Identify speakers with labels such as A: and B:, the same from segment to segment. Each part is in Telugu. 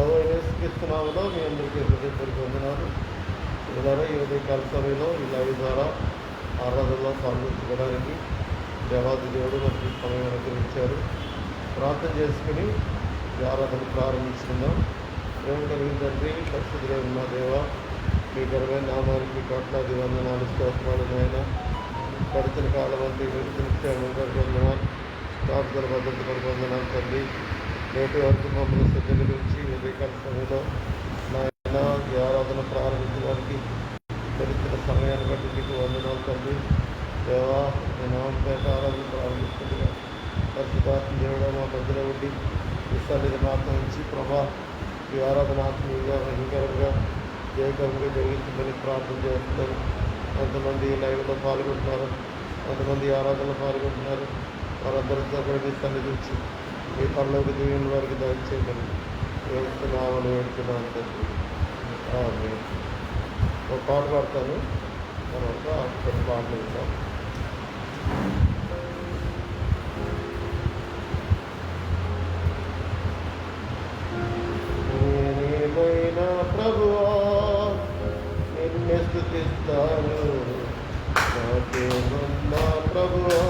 A: ప్రభు యేసుక్రీస్తునామములో మీ అందరికీ హృదయపూర్వక వందనాలు. ఇలా ఈ ఉదయకాల సమయంలో ఈ లైవ్ ద్వారా ఆరాధనలో పాల్గొంచుకోవడానికి దేవాది దేవుడు మనకి సమయం అనుగ్రహించారు. ప్రార్థన చేసుకుని ఈ ఆరాధన ప్రారంభించుకుందాం. ప్రేమ కలిగిన తండ్రి, పరిశుద్ధులైన మా దేవ, మీ ఘనమైన నామానికి కోట్లాది వందనాలు, స్తోత్రాలు నాయన. గడిచిన కాలం అంతా వందనాలు, ప్రార్థన భద్రత కొరకు వందనాలు తండ్రి. నేటి వరకు మమ్మల్ని శ్రద్ధ గురించి ఉదయకాల సమయంలో నాయన ఈ ఆరాధన ప్రారంభించడానికి గడిచిన సమయాన్ని బట్టి మీకు వందనాలు తండ్రి. దేవా, నేను నామపేట ఆరాధన ప్రారంభిస్తుండగా పరిశుద్ధాత్మ దేవుడు మా మధ్యలో ఉండి ఈ సన్నిధిని ఆత్మించి ప్రభా ఈ ఆరాధన ఆత్మీయంగా భయంకరంగా జయకరంగా జరిగించిందని ప్రార్థన చేస్తున్నారు. కొంతమంది లైవ్లో పాల్గొంటున్నారు, కొంతమంది ఆరాధనలో పాల్గొంటున్నారు. వారందరితో కూడా మీ సన్నిధి ఇచ్చి మీ పనులకు దీవెన వారికి దయచేయమని వేస్తున్నామని వేడుతున్నాను తండ్రి. ఒక పాట పాడతాను, తర్వాత కొన్ని పాటలు వింటాం. నేనేమైనా ప్రభువా నిన్నే స్తుతిస్తాను, నాకేమన్నా ప్రభువా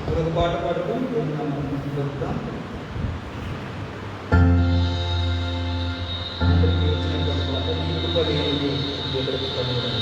B: ఒక పాట పాడుకొని వెళ్తాం. అందరికీ వచ్చినటువంటి పాట నీకు పడి దేవుడికి పనిచేయడం.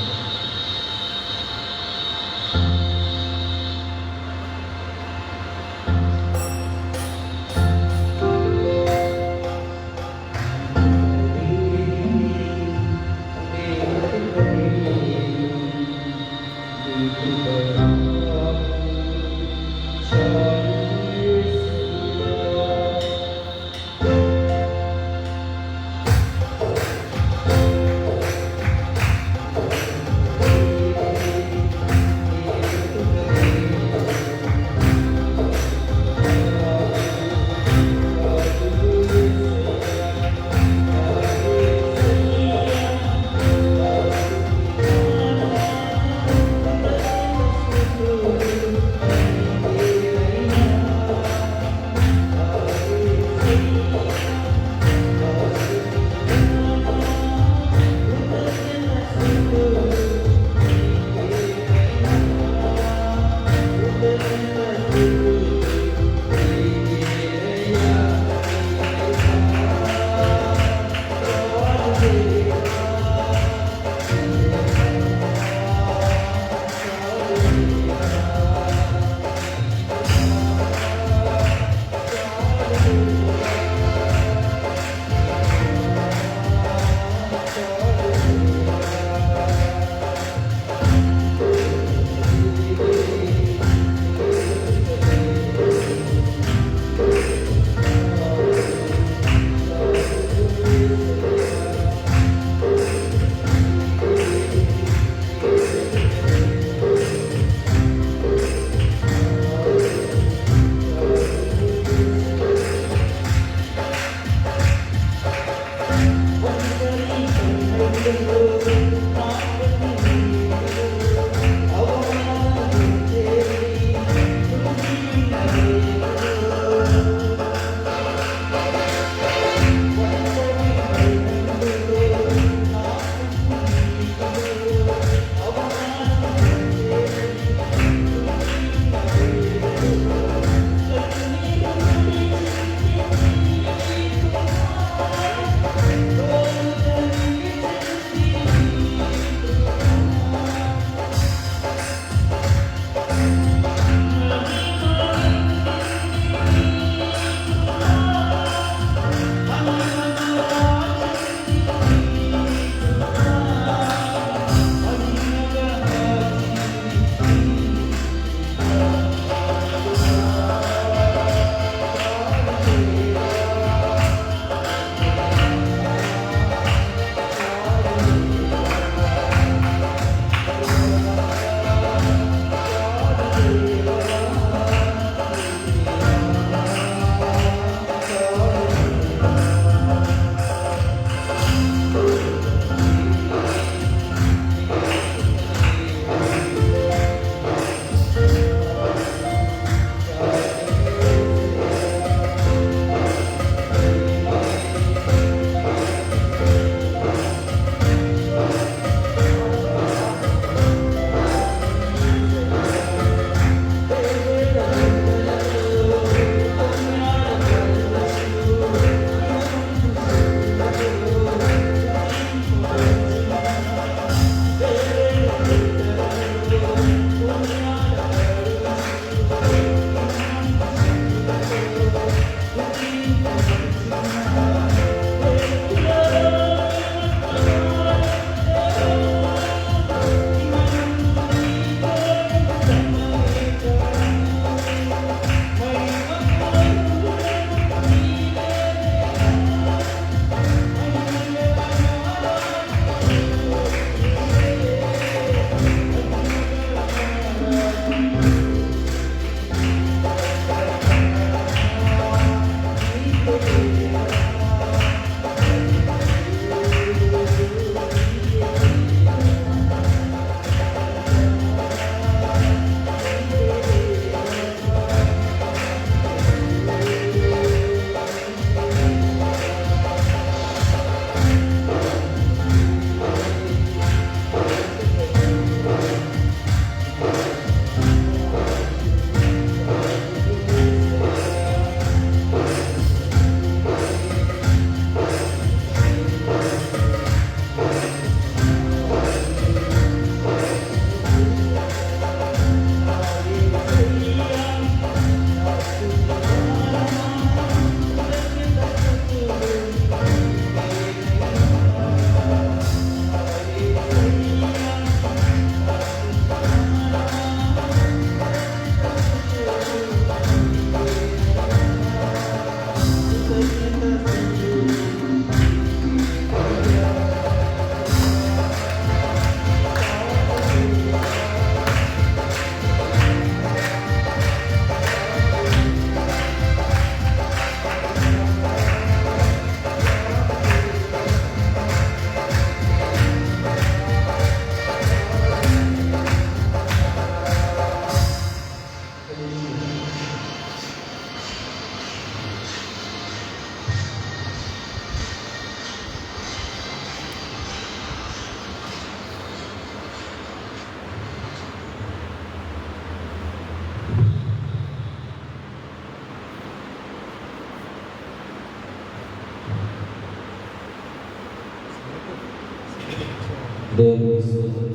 C: దేవుని స్తోత్రం.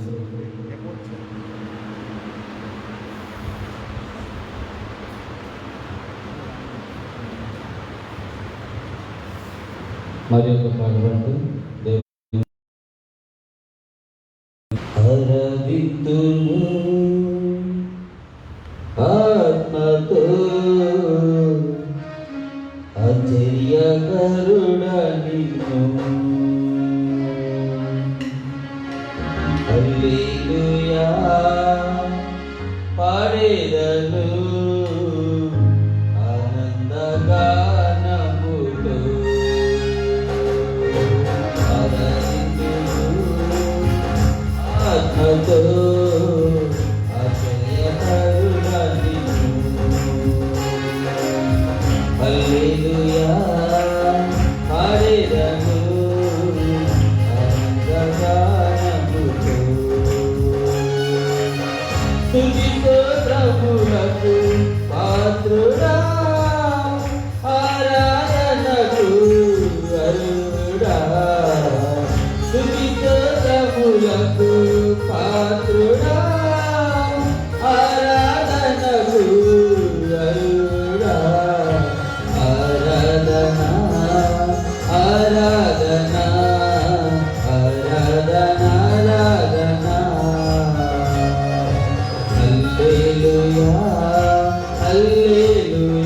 C: మరి ఒక పాట పాడుతూ దేవుని ఆరాధింతుము ఆత్మతో ఆశ్చర్యకరుడా నిన్ను హల్లెలూయా పాడేదను ఆనందగానములో ఆరాధింతుము ఆత్మతో ఆశ్చర్యకరుడా నిన్ను హల్లెలూయా పాడేదను ఆనందగానములో స్తుతితో ప్రభువులకు పాత్రుడా ఆరాధనకు అర్హుడా స్తుతితో ప్రభువులకు పాత్రుడా ఆరాధనకు అర్హుడా ఆరాధన ఆరాధన ఆరాధన ఆరాధన హల్లెలూయా హల్లెలూయా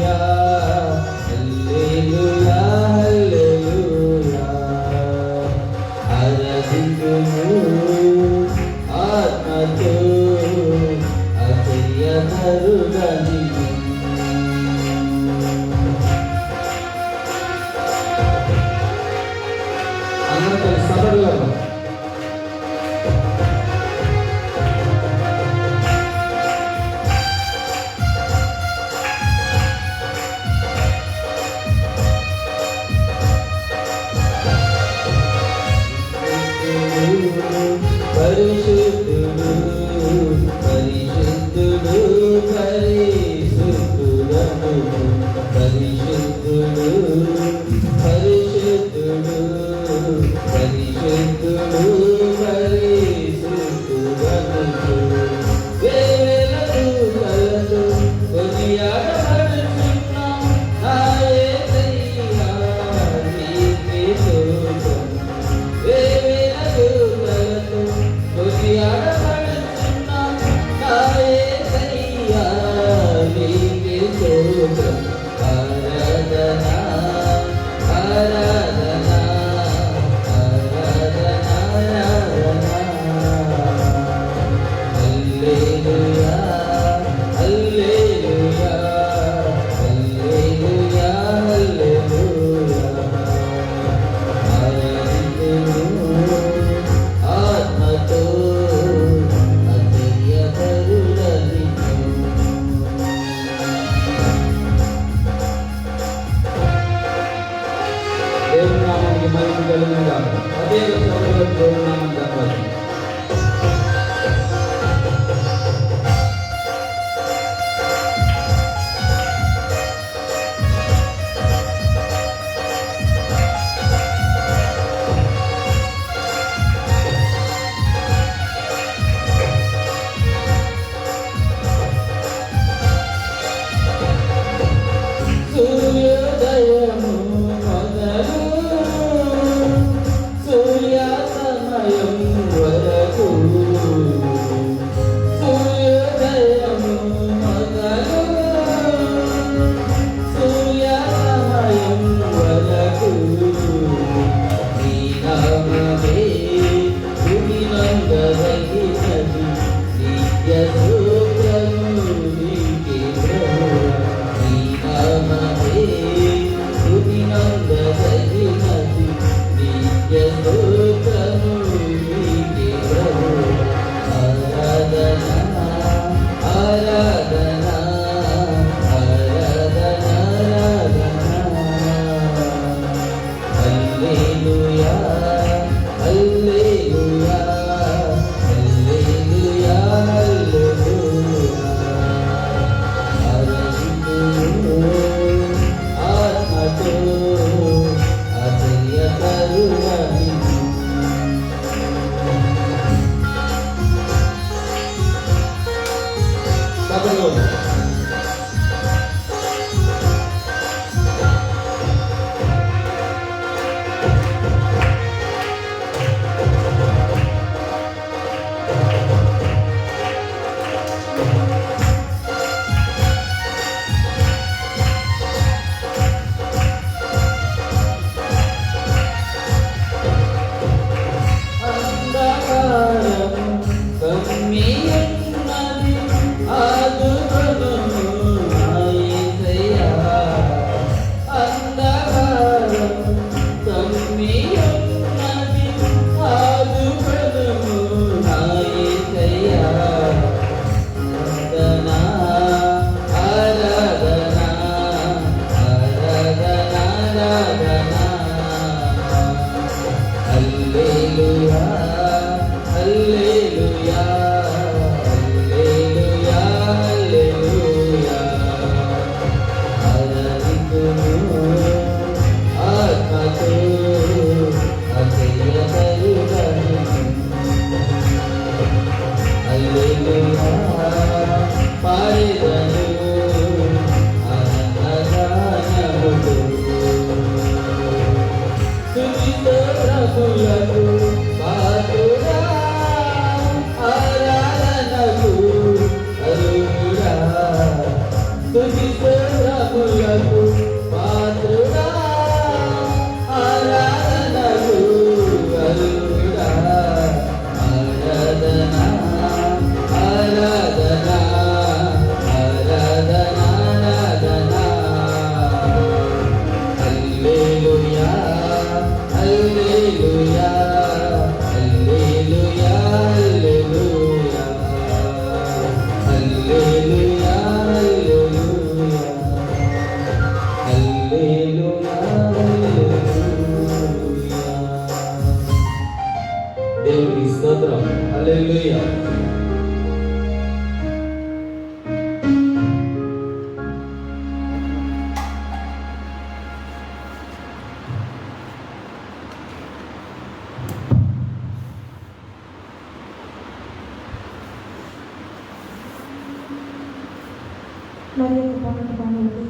C: దేవునికి స్తోత్రం. హల్లెలూయా.
D: మరి ఒక పాట పాడండి.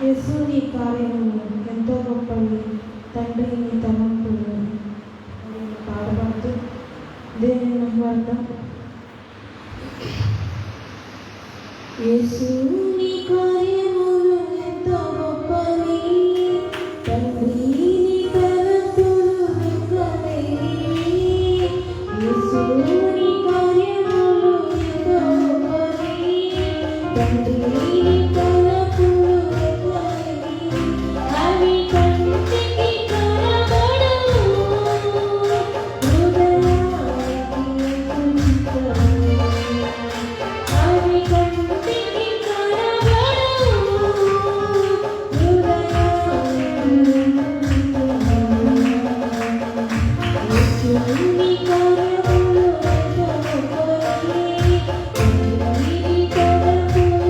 D: యేసు నీ కార్యములు ఎంతో గొప్పవి, తండ్రి నీ తలంపులు. మరి పాడబడుతూ దేవుని వార్త. యేసు నీ కార్యములు ఎంతో గొప్పవి, తండ్రి నీ తలంపులు ఎక్కువవి. యేసు నీ కార్యములు ఎంతో గొప్పవి, తండ్రి నీ తలంపులు ఎక్కువవి. అవి కంటికి కనబడవు, హృదయానికి ఎదుగుతాయి. అవి కంటికి కనబడవు, హృదయానికి ఎదుగుతాయి. యేసుని కార్యములు ఎంతో గొప్పవి, తండ్రి నీ తలంపులు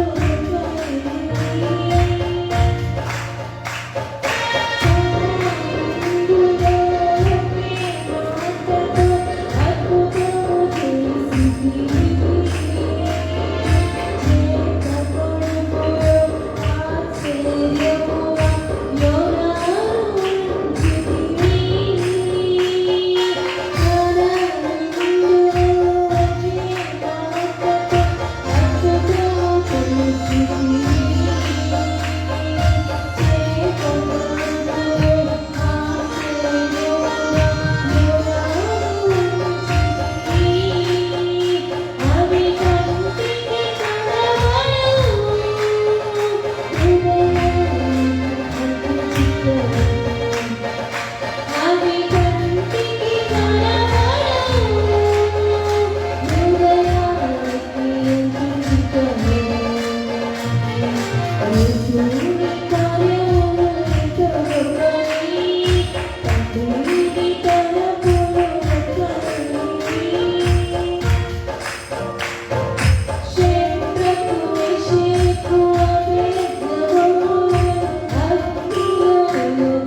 D: Thank you.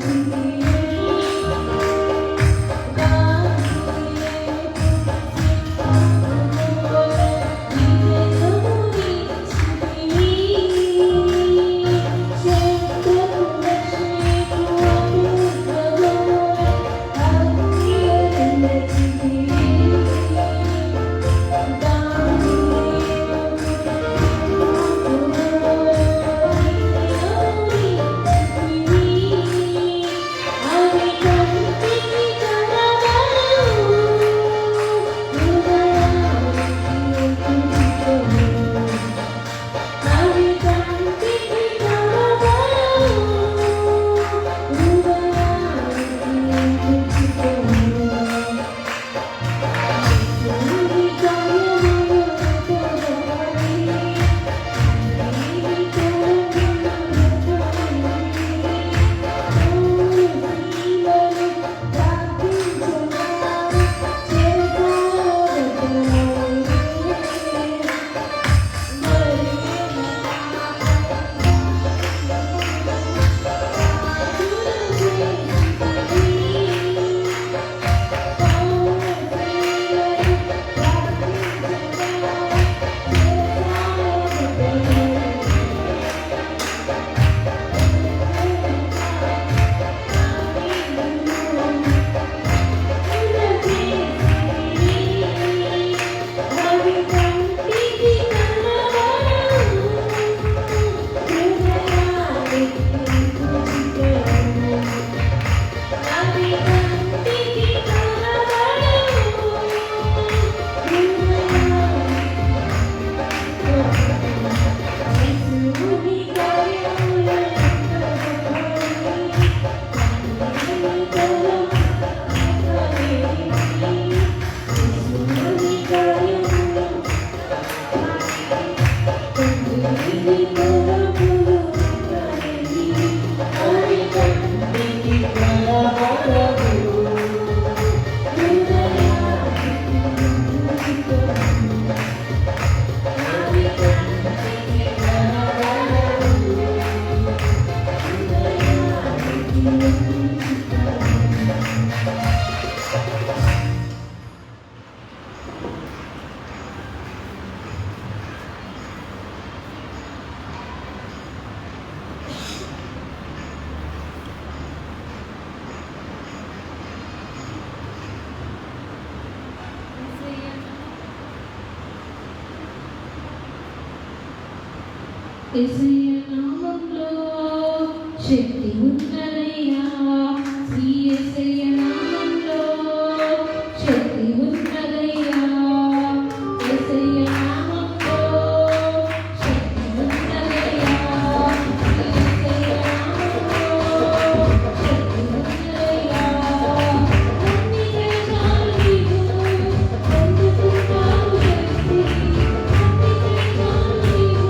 D: యేసయ్య నామములో శక్తి ఉన్నదయ్యా, యేసయ్య నామములో శక్తి ఉన్నదయ్యా, యేసయ్య నామములో శక్తి ఉన్నదయ్యా, యేసయ్య నామములో శక్తి ఉన్నదయ్యా. అన్ని దేశాలు నీవు పొందుకుంటావు శక్తి, అన్ని దేశాలు నీవు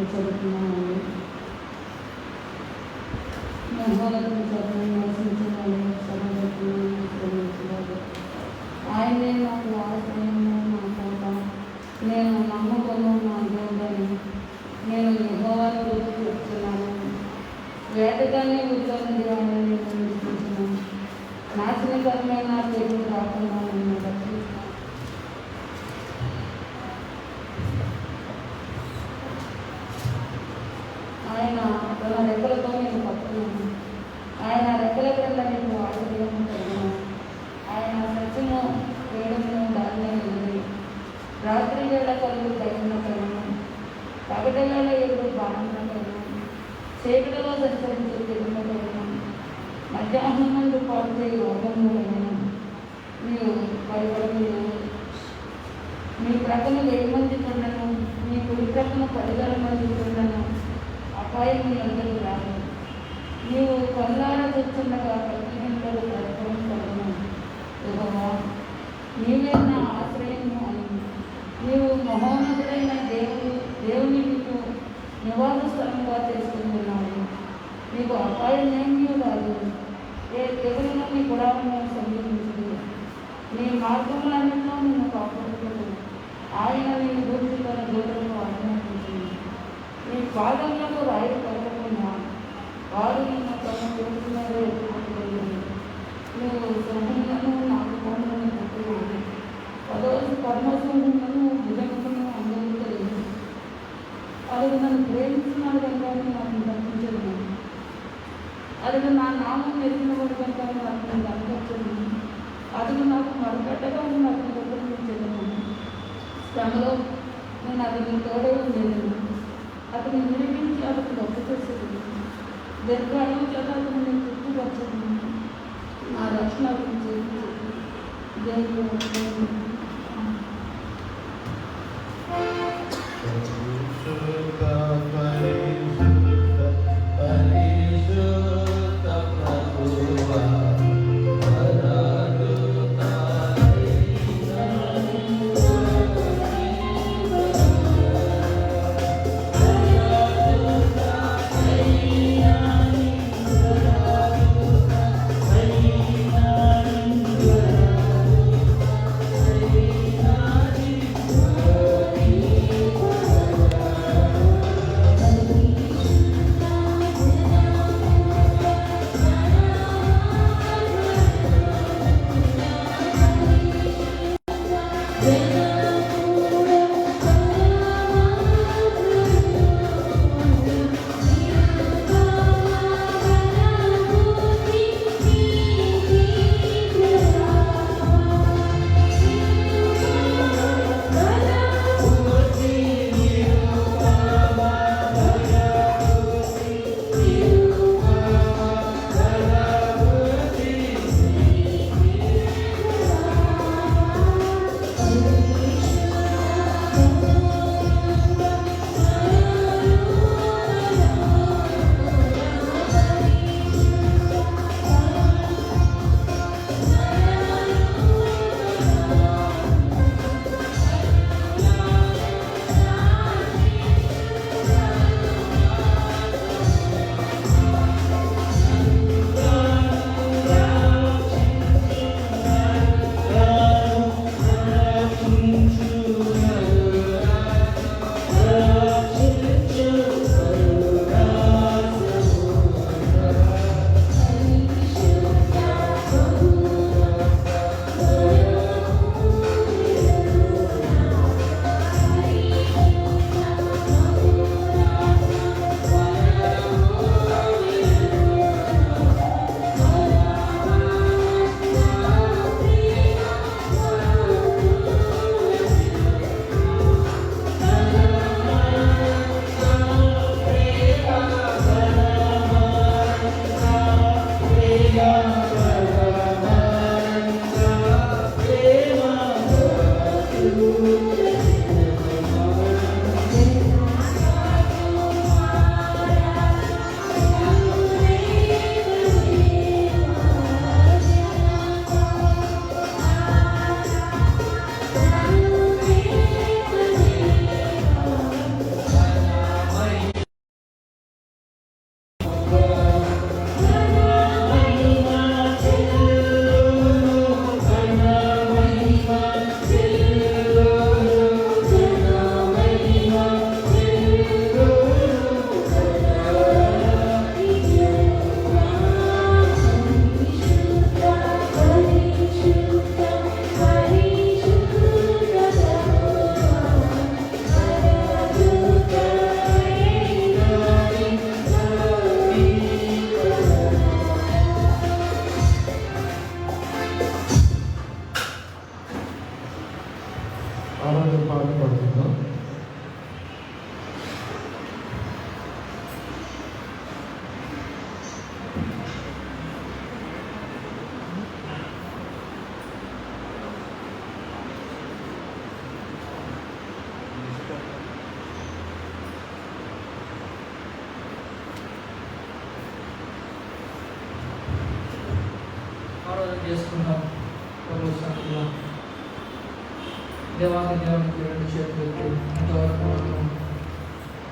E: చదువుతున్నామండి. ఆయనే నాకు ఆశ్రయము, నా కోట, నేను నమ్మకము, నా దేవుడని ఆయన తన రెక్కలతో నేను పట్టుకున్నాను. ఆయన రెక్కల క్రింద నేను ఆశ్రయము కలిగిన ఆయన సత్యము వేడమును దాన్ని వెళ్ళి రాత్రి వేళ కలుగు కలిగిన కలిగిన పగటి వేళ ఎదురు బాణమున కలిగిన చీకటిలో సంచరించే తెలిగిన కలిగిన మధ్యాహ్నం నుండి పాటు రోగంలో కలిగిన నీవు భయపడలేదు. నీ ప్రక్కన 1000 మంది కొండను, నీ కుడి ప్రక్కన 10,000 మంది కొండను అపాయం నీ అందరూ రాదు. నీవు కళ్ళార చూస్తుండగా ప్రతినిధులు ప్రయత్నం కలను. యెహోవా నీవే నా ఆశ్రయము అని నీవు మహోన్నతుడైన దేవుని నీకు నివాస స్థలంగా చేసుకుంటున్నావు. నీకు అపాయం ఏమీ రాదు. ఏ తెగులను నీ గుడాలను సమీపించదు. నీ మార్గములన్నింటిలో నిన్ను కాపాడుతాడు. ఆయన నేను గురించి తన దూతలను ఆజ్ఞాపించింది. నీ పాదములకు రాయి తగలకుండా వారు నిన్ను తమ చేతులలో ఎత్తుకుంటున్నారు. నువ్వు సింహములను నాకు కోమలను పుట్టున్నాడు. పరమసింహములను భుజములను అందరికీ అతడు నన్ను ప్రేమిస్తున్నాడు కనుక నాకు తప్పించదు. అతడు నా నామం ఎరిగినవాడు కనుక నాకు కనపరచదు. అతడు నాకు మరగడ్డగా ఉన్న అతని దగ్గర నుంచి శ్రమలో నేను అతని తోడే ఉండేది. అతని వినిపించి అతను గొప్ప చేసేది. దీర్ఘాలను చేత అతను నేను చుట్టుపరచదు. నా రక్షణ అతను చేసి దేవుడు
B: ఆరాధన చేసుకుందాం ప్రభు సన్నిధిలో. దేవాది దేవునికి రెండు చేతులు ఎత్తి ఇంతవరకు మనము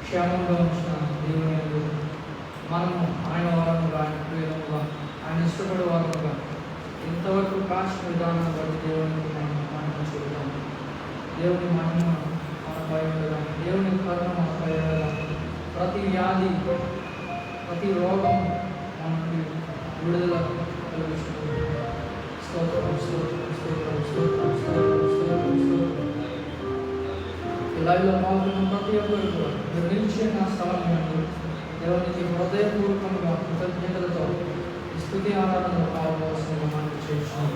B: క్షేమంగా ఉంచిన దేవుని యందు మనము ఆయన వారముగా, ఆయన ప్రియులముగా, ఆయన ఇష్టపడే వారముగా ఇంతవరకు కాచిన విధానం బట్టి దేవునికి మనం మహిమ చూద్దాము. దేవుని మహిమ మనపై ఉండగానే, దేవుని కరుణ మనపై ఉండగానే, ప్రతి వ్యాధి, ప్రతి రోగం మనకి విడుదల కలిగిస్తుంది. స్తోత్రం, స్తోత్రం, స్తోత్రం, స్తోత్రం, స్తోత్రం, స్తోత్రం, స్తోత్రం. లైవ్లో పాల్గొన్న ప్రతి ఒక్కరు కూడా మీరు నిలిచి నా స్థలం నుండి దేవునికి హృదయపూర్వకంగా కృతజ్ఞతలతో స్తుతి ఆరాధనలో పాల్గొవలసిన మనం చేస్తున్నాం.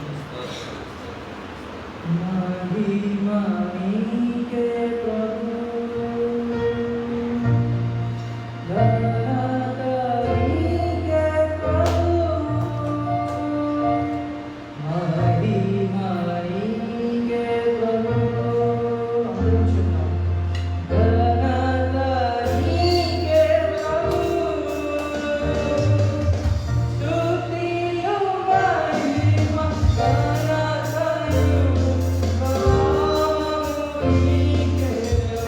B: మహిమ నీకే ప్రభు, ఘనత నీకే ప్రభు, మహిమ నీకే ప్రభు. అందరూ చెప్తాం. ఘనత నీకే ప్రభు, స్తుతియు మహిమ ఘనతయు ప్రభావము నీకే ప్రభు.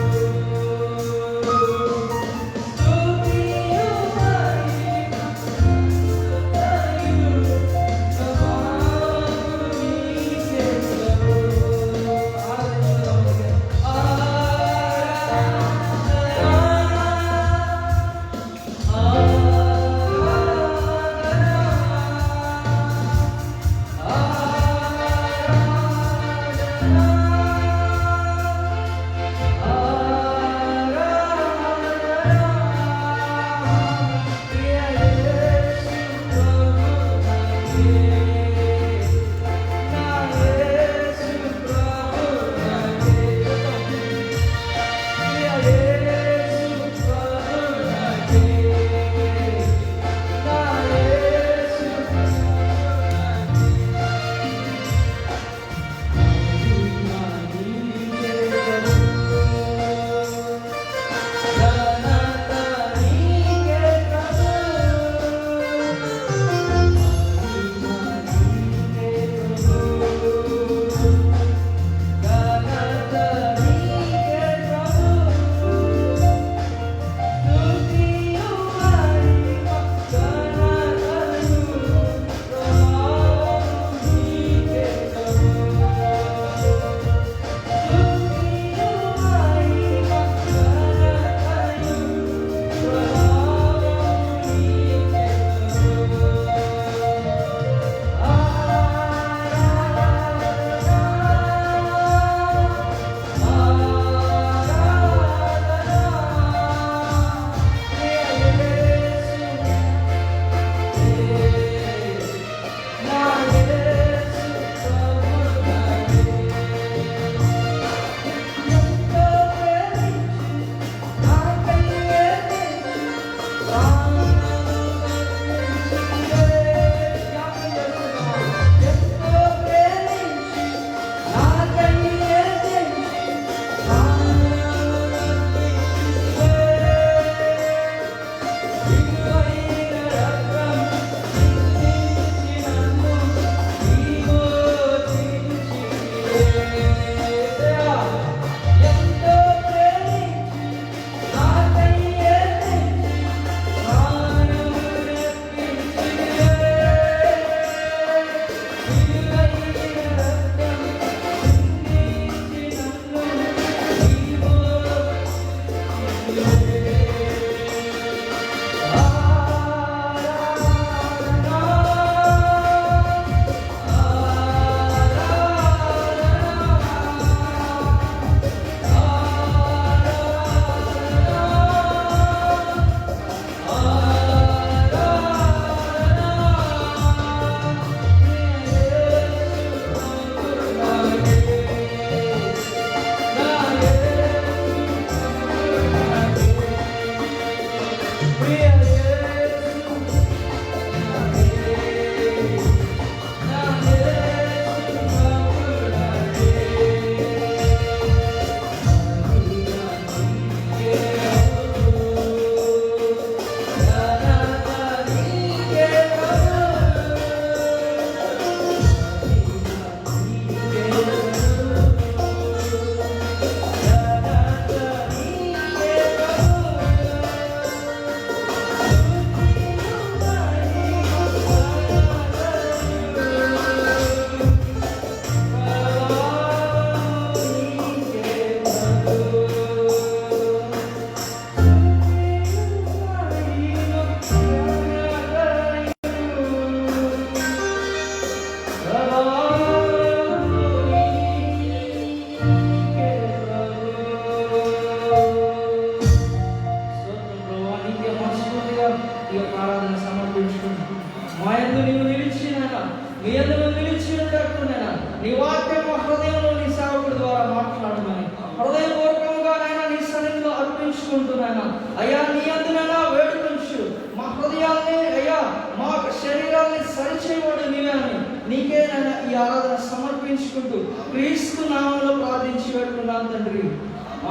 B: నాయన. అయ్యా నీ అందునైనా వేడుకొంచు, మా హృదయాల్ని అయ్యా మా శరీరాల్ని సరిచేయవాడు నీవే అని నీకే నాయన ఈ ఆరాధన సమర్పించుకుంటూ క్రీస్తు నామములో ప్రార్థించి వేడుకున్నాను తండ్రి.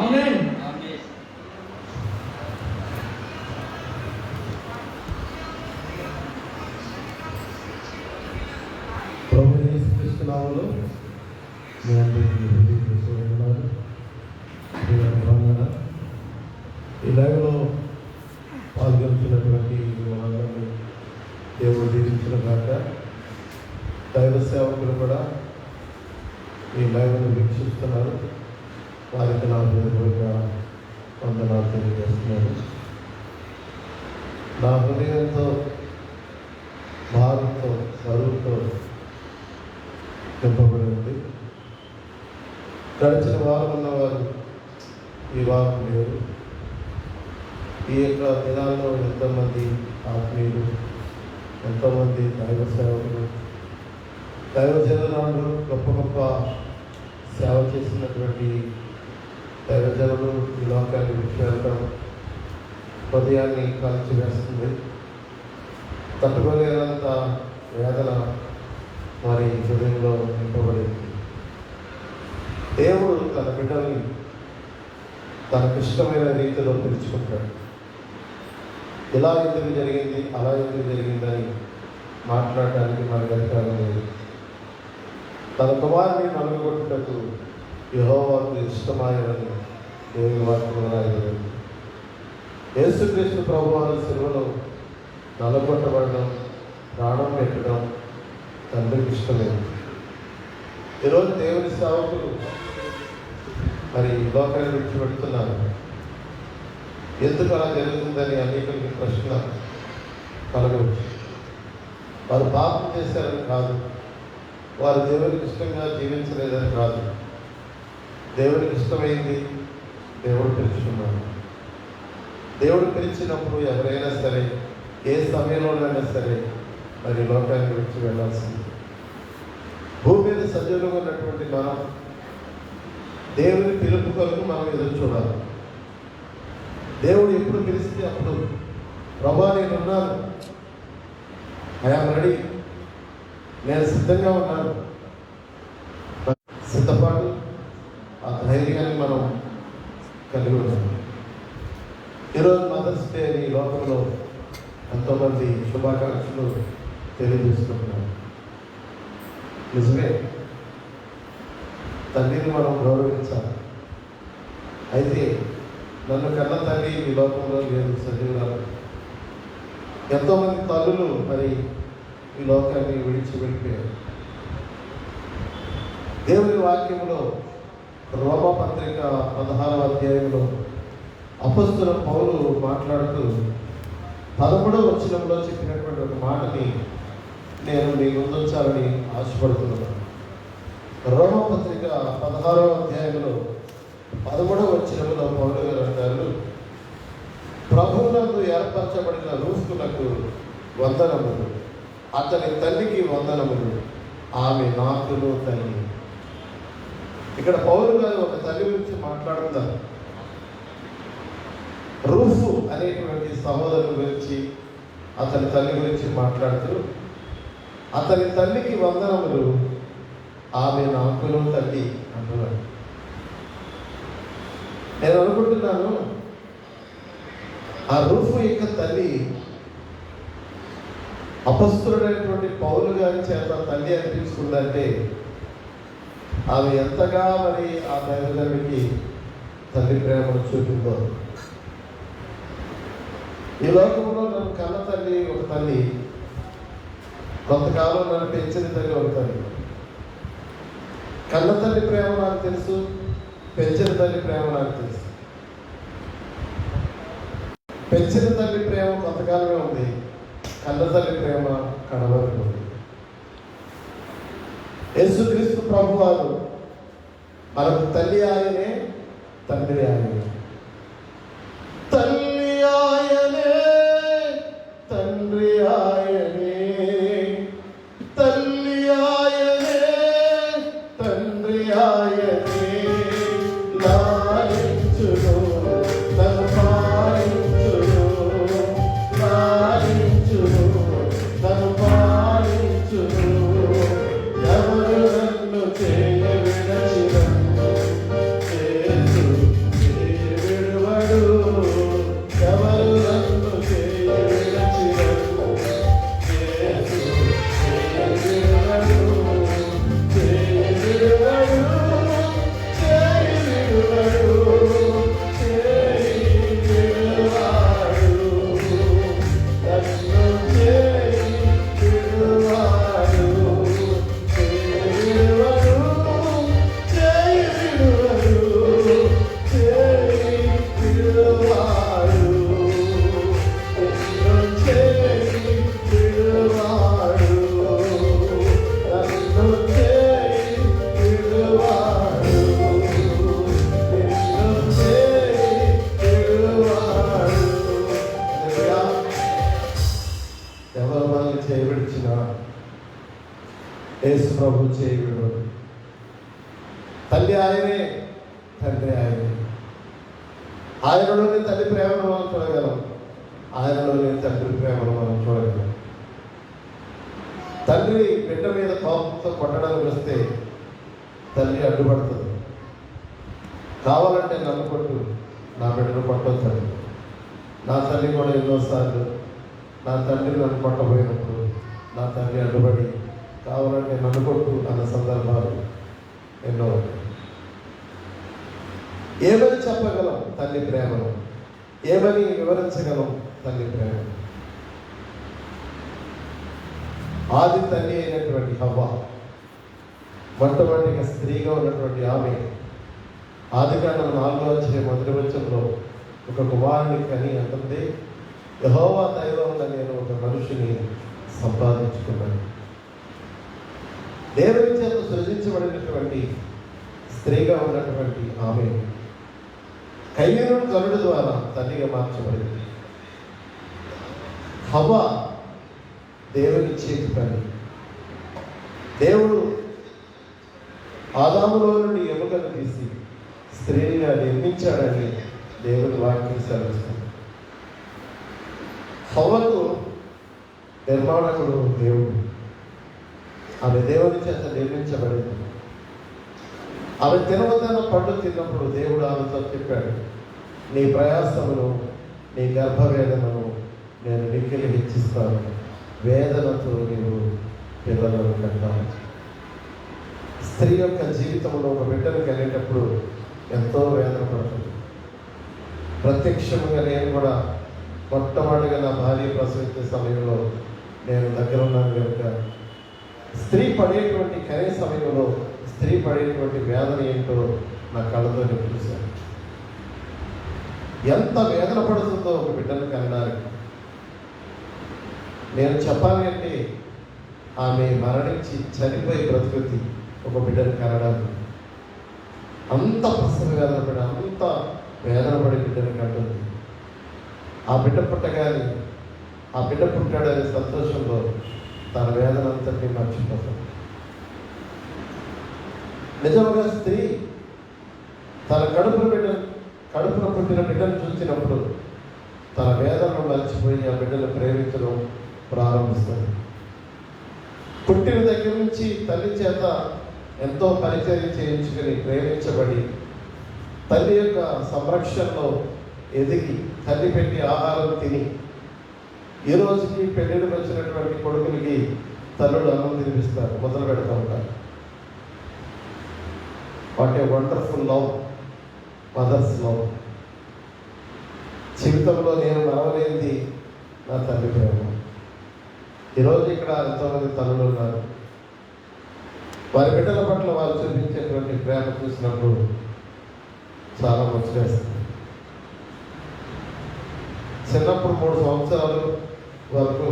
B: ఆమేన్.
A: ప్రభు యేసుక్రీస్తు నామములో మీ అందరికీ హృదయపూర్వకమైన వందనాలు. ఈ లైవ్లో పాల్గొంటున్నటువంటి మనందరినీ దేవుడు దీవించిన కాక, దైవ సేవకులు కూడా ఈ లైవ్ను వీక్షిస్తున్నారు. వారికి నా హృదయపూర్వక వందనాలు తెలియజేస్తున్నాను. నా హృదయంతో భారంతో బరువుతో నింపబడి ఉంది. గడిచిన వారం ఉన్నవారు ఈ వారం లేరు. ఈ యొక్క దినాల్లో ఎంతోమంది ఆత్మీయులు, ఎంతోమంది దైవ సేవకులు, దైవజనులు, గొప్ప గొప్ప సేవ చేసినటువంటి దైవజనులు ఈ లోకాన్ని విడిచిపెట్టడం హృదయాన్ని కాల్చివేస్తుంది. తట్టుకోలేనంత వేదన వారి హృదయంలో నింపబడింది. దేవుడు తన బిడ్డల్ని తనకిష్టమైన రీతిలో పిలుచుకుంటాడు. ఇలా ఎందుకు జరిగింది, అలా ఎందుకు జరిగిందని మాట్లాడటానికి మనకు అధికారం లేదు. తన కుమారుని నలుగుగొట్టుటకు యెహోవాకు ఇష్టమాయని దేవుని వాక్యంలో రాయబడింది. యేసుక్రీస్తు ప్రభువారు శిలువలో నలగొట్టబడడం, ప్రాణం పెట్టడం తండ్రికి ఇష్టలేదు. ఈరోజు దేవుని సేవకులు మరి లోకాన్ని విడిచిపెడుతున్నారు. ఎందుకు అలా జరుగుతుందని అనేకులకి ప్రశ్న కలగవచ్చు. వారు పాపం చేశారని కాదు, వారు దేవునికి ఇష్టంగా జీవించలేదని కాదు. దేవునికి ఇష్టమైంది దేవుడు పిలుచుకున్నాడు. దేవుడు పిలిచినప్పుడు ఎవరైనా సరే, ఏ సమయంలోనైనా సరే మరి లోకాన్ని విడిచి వెళ్ళాల్సింది. భూమి మీద సజీవంగా ఉన్నటువంటి మనం దేవుని పిలుపు కొరకు మనం ఎదురు చూడాలి. దేవుడు ఎప్పుడు పిలిస్తే అప్పుడు ప్రభా నేనున్నాను, ఐఆమ్ రెడీ, నేను సిద్ధంగా ఉన్నాను. సిద్ధపాటు ఆ ధైర్యాన్ని మనం కలిగి ఉన్నాం. ఈరోజు మదర్స్ డే ఈ లోకంలో ఎంతోమంది శుభాకాంక్షలు తెలియజేసుకుంటున్నారు. నిజమే, తల్లిని మనం గౌరవించాలి. అయితే నన్ను కన్న తల్లి ఈ లోకంలో లేదు, సజీవురాలు. ఎంతోమంది తల్లులు మరి ఈ లోకాన్ని విడిచి వెళ్ళిపోయారు. దేవుని వాక్యంలో రోమపత్రిక 16వ అధ్యాయంలో అపొస్తలుడైన పౌలు మాట్లాడుతూ 13వ వచనంలో చెప్పినటువంటి ఒక మాటని నేను మీ ముందుంచాలని ఆశపడుతున్నాను. రోమపత్రిక 16వ అధ్యాయంలో 13వ వచనంలో పౌలు గారు అంటారు, ప్రభువునందు ఏర్పరచబడిన రూఫులకు వందనములు, అతని తల్లికి వందనములు, ఆమె నాకును తల్లి. ఇక్కడ పౌలు గారు ఒక తల్లి గురించి మాట్లాడుతున్నారు. రూఫు అనేటువంటి సహోదరుల గురించి, అతని తల్లి గురించి మాట్లాడుతూ, అతని తల్లికి వందనములు, ఆమె నాకును తల్లి అంటున్నాడు. నేను అనుకుంటున్నాను, ఆ రూఫు యొక్క తల్లి అపొస్తలుడైనటువంటి పౌలు గారి చేత తల్లి అనిపించుకుందంటే ఆమె ఎంతగా మరి ఆ దైవజనుడికి తల్లి ప్రేమను చూపిందో. ఈ లోకంలో నన్ను కన్న తల్లి ఒక తల్లి, కొంతకాలం నన్ను పెంచిన తల్లి ఒక తల్లి. కన్న తల్లి ప్రేమ నాకు తెలుసు, పెంచిన తల్లి ప్రేమ నాకు తెలుసు. పెంచిన తల్లి ప్రేమ కొంతకాలమే ఉంది, కన్న తల్లి ప్రేమ కడవరకు ఉంది. యేసుక్రీస్తు ప్రభువారు మనకు తల్లి ఆయనే, తండ్రి ఆయనే. తల్లి ఆయనే, తండ్రి ఆయనే, తల్లి ఆయనే, తండ్రి ఆయనే, లాలించును నన్ను యేసు ప్రభు చేయగలడు. తల్లి ఆయనే, తండ్రి ఆయనే. ఆయనలోని తల్లి ప్రేమను మనం చూడగలం, ఆయనలోని తండ్రి ప్రేమను మనం చూడగలం. తండ్రి బిడ్డ మీద కోపంతో కొట్టడానికి వస్తే తల్లి అడ్డుపడుతుంది. కావాలంటే నన్ను కొట్టు, నా బిడ్డను కొట్టొద్దు. నా తల్లి కూడా ఎన్నోసార్లు నా తండ్రి నన్ను కొట్టబోయినప్పుడు నా తల్లి అడ్డుపడి కావాలంటే నన్ను కొట్టు అన్న సందర్భాలు ఎన్నో ఉన్నాయి. ఏమని చెప్పగలం తల్లి ప్రేమను? ఏమని వివరించగలం తల్లి ప్రేమను? ఆది తల్లి అయినటువంటి హవ్వ, మొట్టమొదటిగా స్త్రీగా ఉన్నటువంటి ఆమె ఆదికాండం 4వ అధ్యాయం 1వ వచనంలో ఒక కుమారుని కని అంటుంది, యెహోవా దైవంగా నేను ఒక మనిషిని సంపాదించుకున్నాను. దేవుని చేత సృజించబడినటువంటి స్త్రీగా ఉన్నటువంటి ఆమె కయ్యూను కరుడు ద్వారా తల్లిగా మార్చబడింది. హవ్వ దేవుని చేతి పని. దేవుడు ఆదాములో నుండి ఎముకను తీసి స్త్రీనిగా నిర్మించాడని దేవుని వాక్యం సెలవిస్తుంది. హవ్వకు నిర్మాణకుడు దేవుడు. ఆమె దేవుని చేత నిర్మించబడింది. ఆమె తినవద్దన్న పండు తిన్నప్పుడు దేవుడు ఆమెతో చెప్పాడు, నీ ప్రయాసమును, నీ గర్భవేదనను నేను మిక్కిలి హెచ్చిస్తాను, వేదనతో నీవు పిల్లలను కంటాను. స్త్రీ యొక్క జీవితంలో ఒక బిడ్డను కలిగేటప్పుడు ఎంతో వేదన పడుతుంది. ప్రత్యక్షంగా నేను కూడా మొట్టమొదటిగా నా భార్య ప్రసవించే సమయంలో నేను దగ్గర ఉన్నాను కనుక స్త్రీ పడేటువంటి కనే సమయంలో స్త్రీ పడేటువంటి వేదన ఏంటో నా కళ్ళతో నేను చూశాను. ఎంత వేదన పడుతుందో ఒక బిడ్డను కనడానికి. నేను చెప్పాలి అంటే ఆమె మరణించి చనిపోయి బ్రతుకుతి ఒక బిడ్డను కనడానికి. అంత ప్రసవ వేదన పడి, అంత వేదన పడి బిడ్డను కంటుంది. ఆ బిడ్డ పుట్టగానే ఆ బిడ్డ పుట్టాడనే సంతోషంలో తన వేదన అంతటినీ మర్చిపోతాడు. నిజంగా స్త్రీ తన కడుపున పుట్టిన బిడ్డను చూసినప్పుడు తన వేదనను మర్చిపోయి ఆ బిడ్డను ప్రేమించడం ప్రారంభిస్తుంది. పుట్టిన దగ్గర నుంచి తల్లి చేత ఎంతో పరిచయం చేయించుకుని ప్రేమించబడి తల్లి యొక్క సంరక్షణలో ఎదిగి తల్లి పెట్టి ఆహారం తిని ఈ రోజుకి పెళ్ళిళ్ళకి వచ్చినటువంటి కొడుకులకి తల్లులు అన్నం తినిపిస్తారు, మొదలు పెడతా ఉంటారు. What a wonderful love, mother's love. జీవితంలో నేను మరవలేనిది నా తల్లి ప్రేమ. ఈరోజు ఇక్కడ ఎంతోమంది తల్లులు ఉన్నారు. వారి బిడ్డల పట్ల వారు చూపించేటువంటి ప్రేమ చూసినప్పుడు చాలా ముచ్చటేస్తుంది. చిన్నప్పుడు 3 సంవత్సరాలు వరకు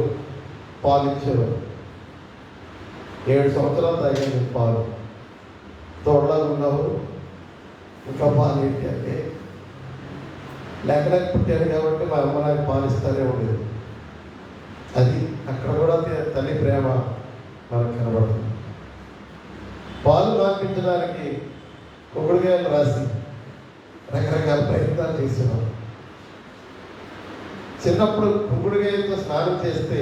A: పాలు ఇచ్చేవారు. 7 సంవత్సరాలు తాగింది పాలు. తోడలాగా ఉన్నావు, ఇంకా పాలు ఏంటి అంటే లేక పుట్టాను కాబట్టి మా అమ్మ నాకు పాలు ఇస్తానే ఉండేది. అది అక్కడ కూడా తల్లి ప్రేమ మనకు కనబడుతుంది. పాలు మార్పించడానికి కుంకుడుకాయలు రాసి రకరకాల ప్రయత్నాలు చేసేవారు. చిన్నప్పుడు కుంకుడుకాయలతో స్నానం చేస్తే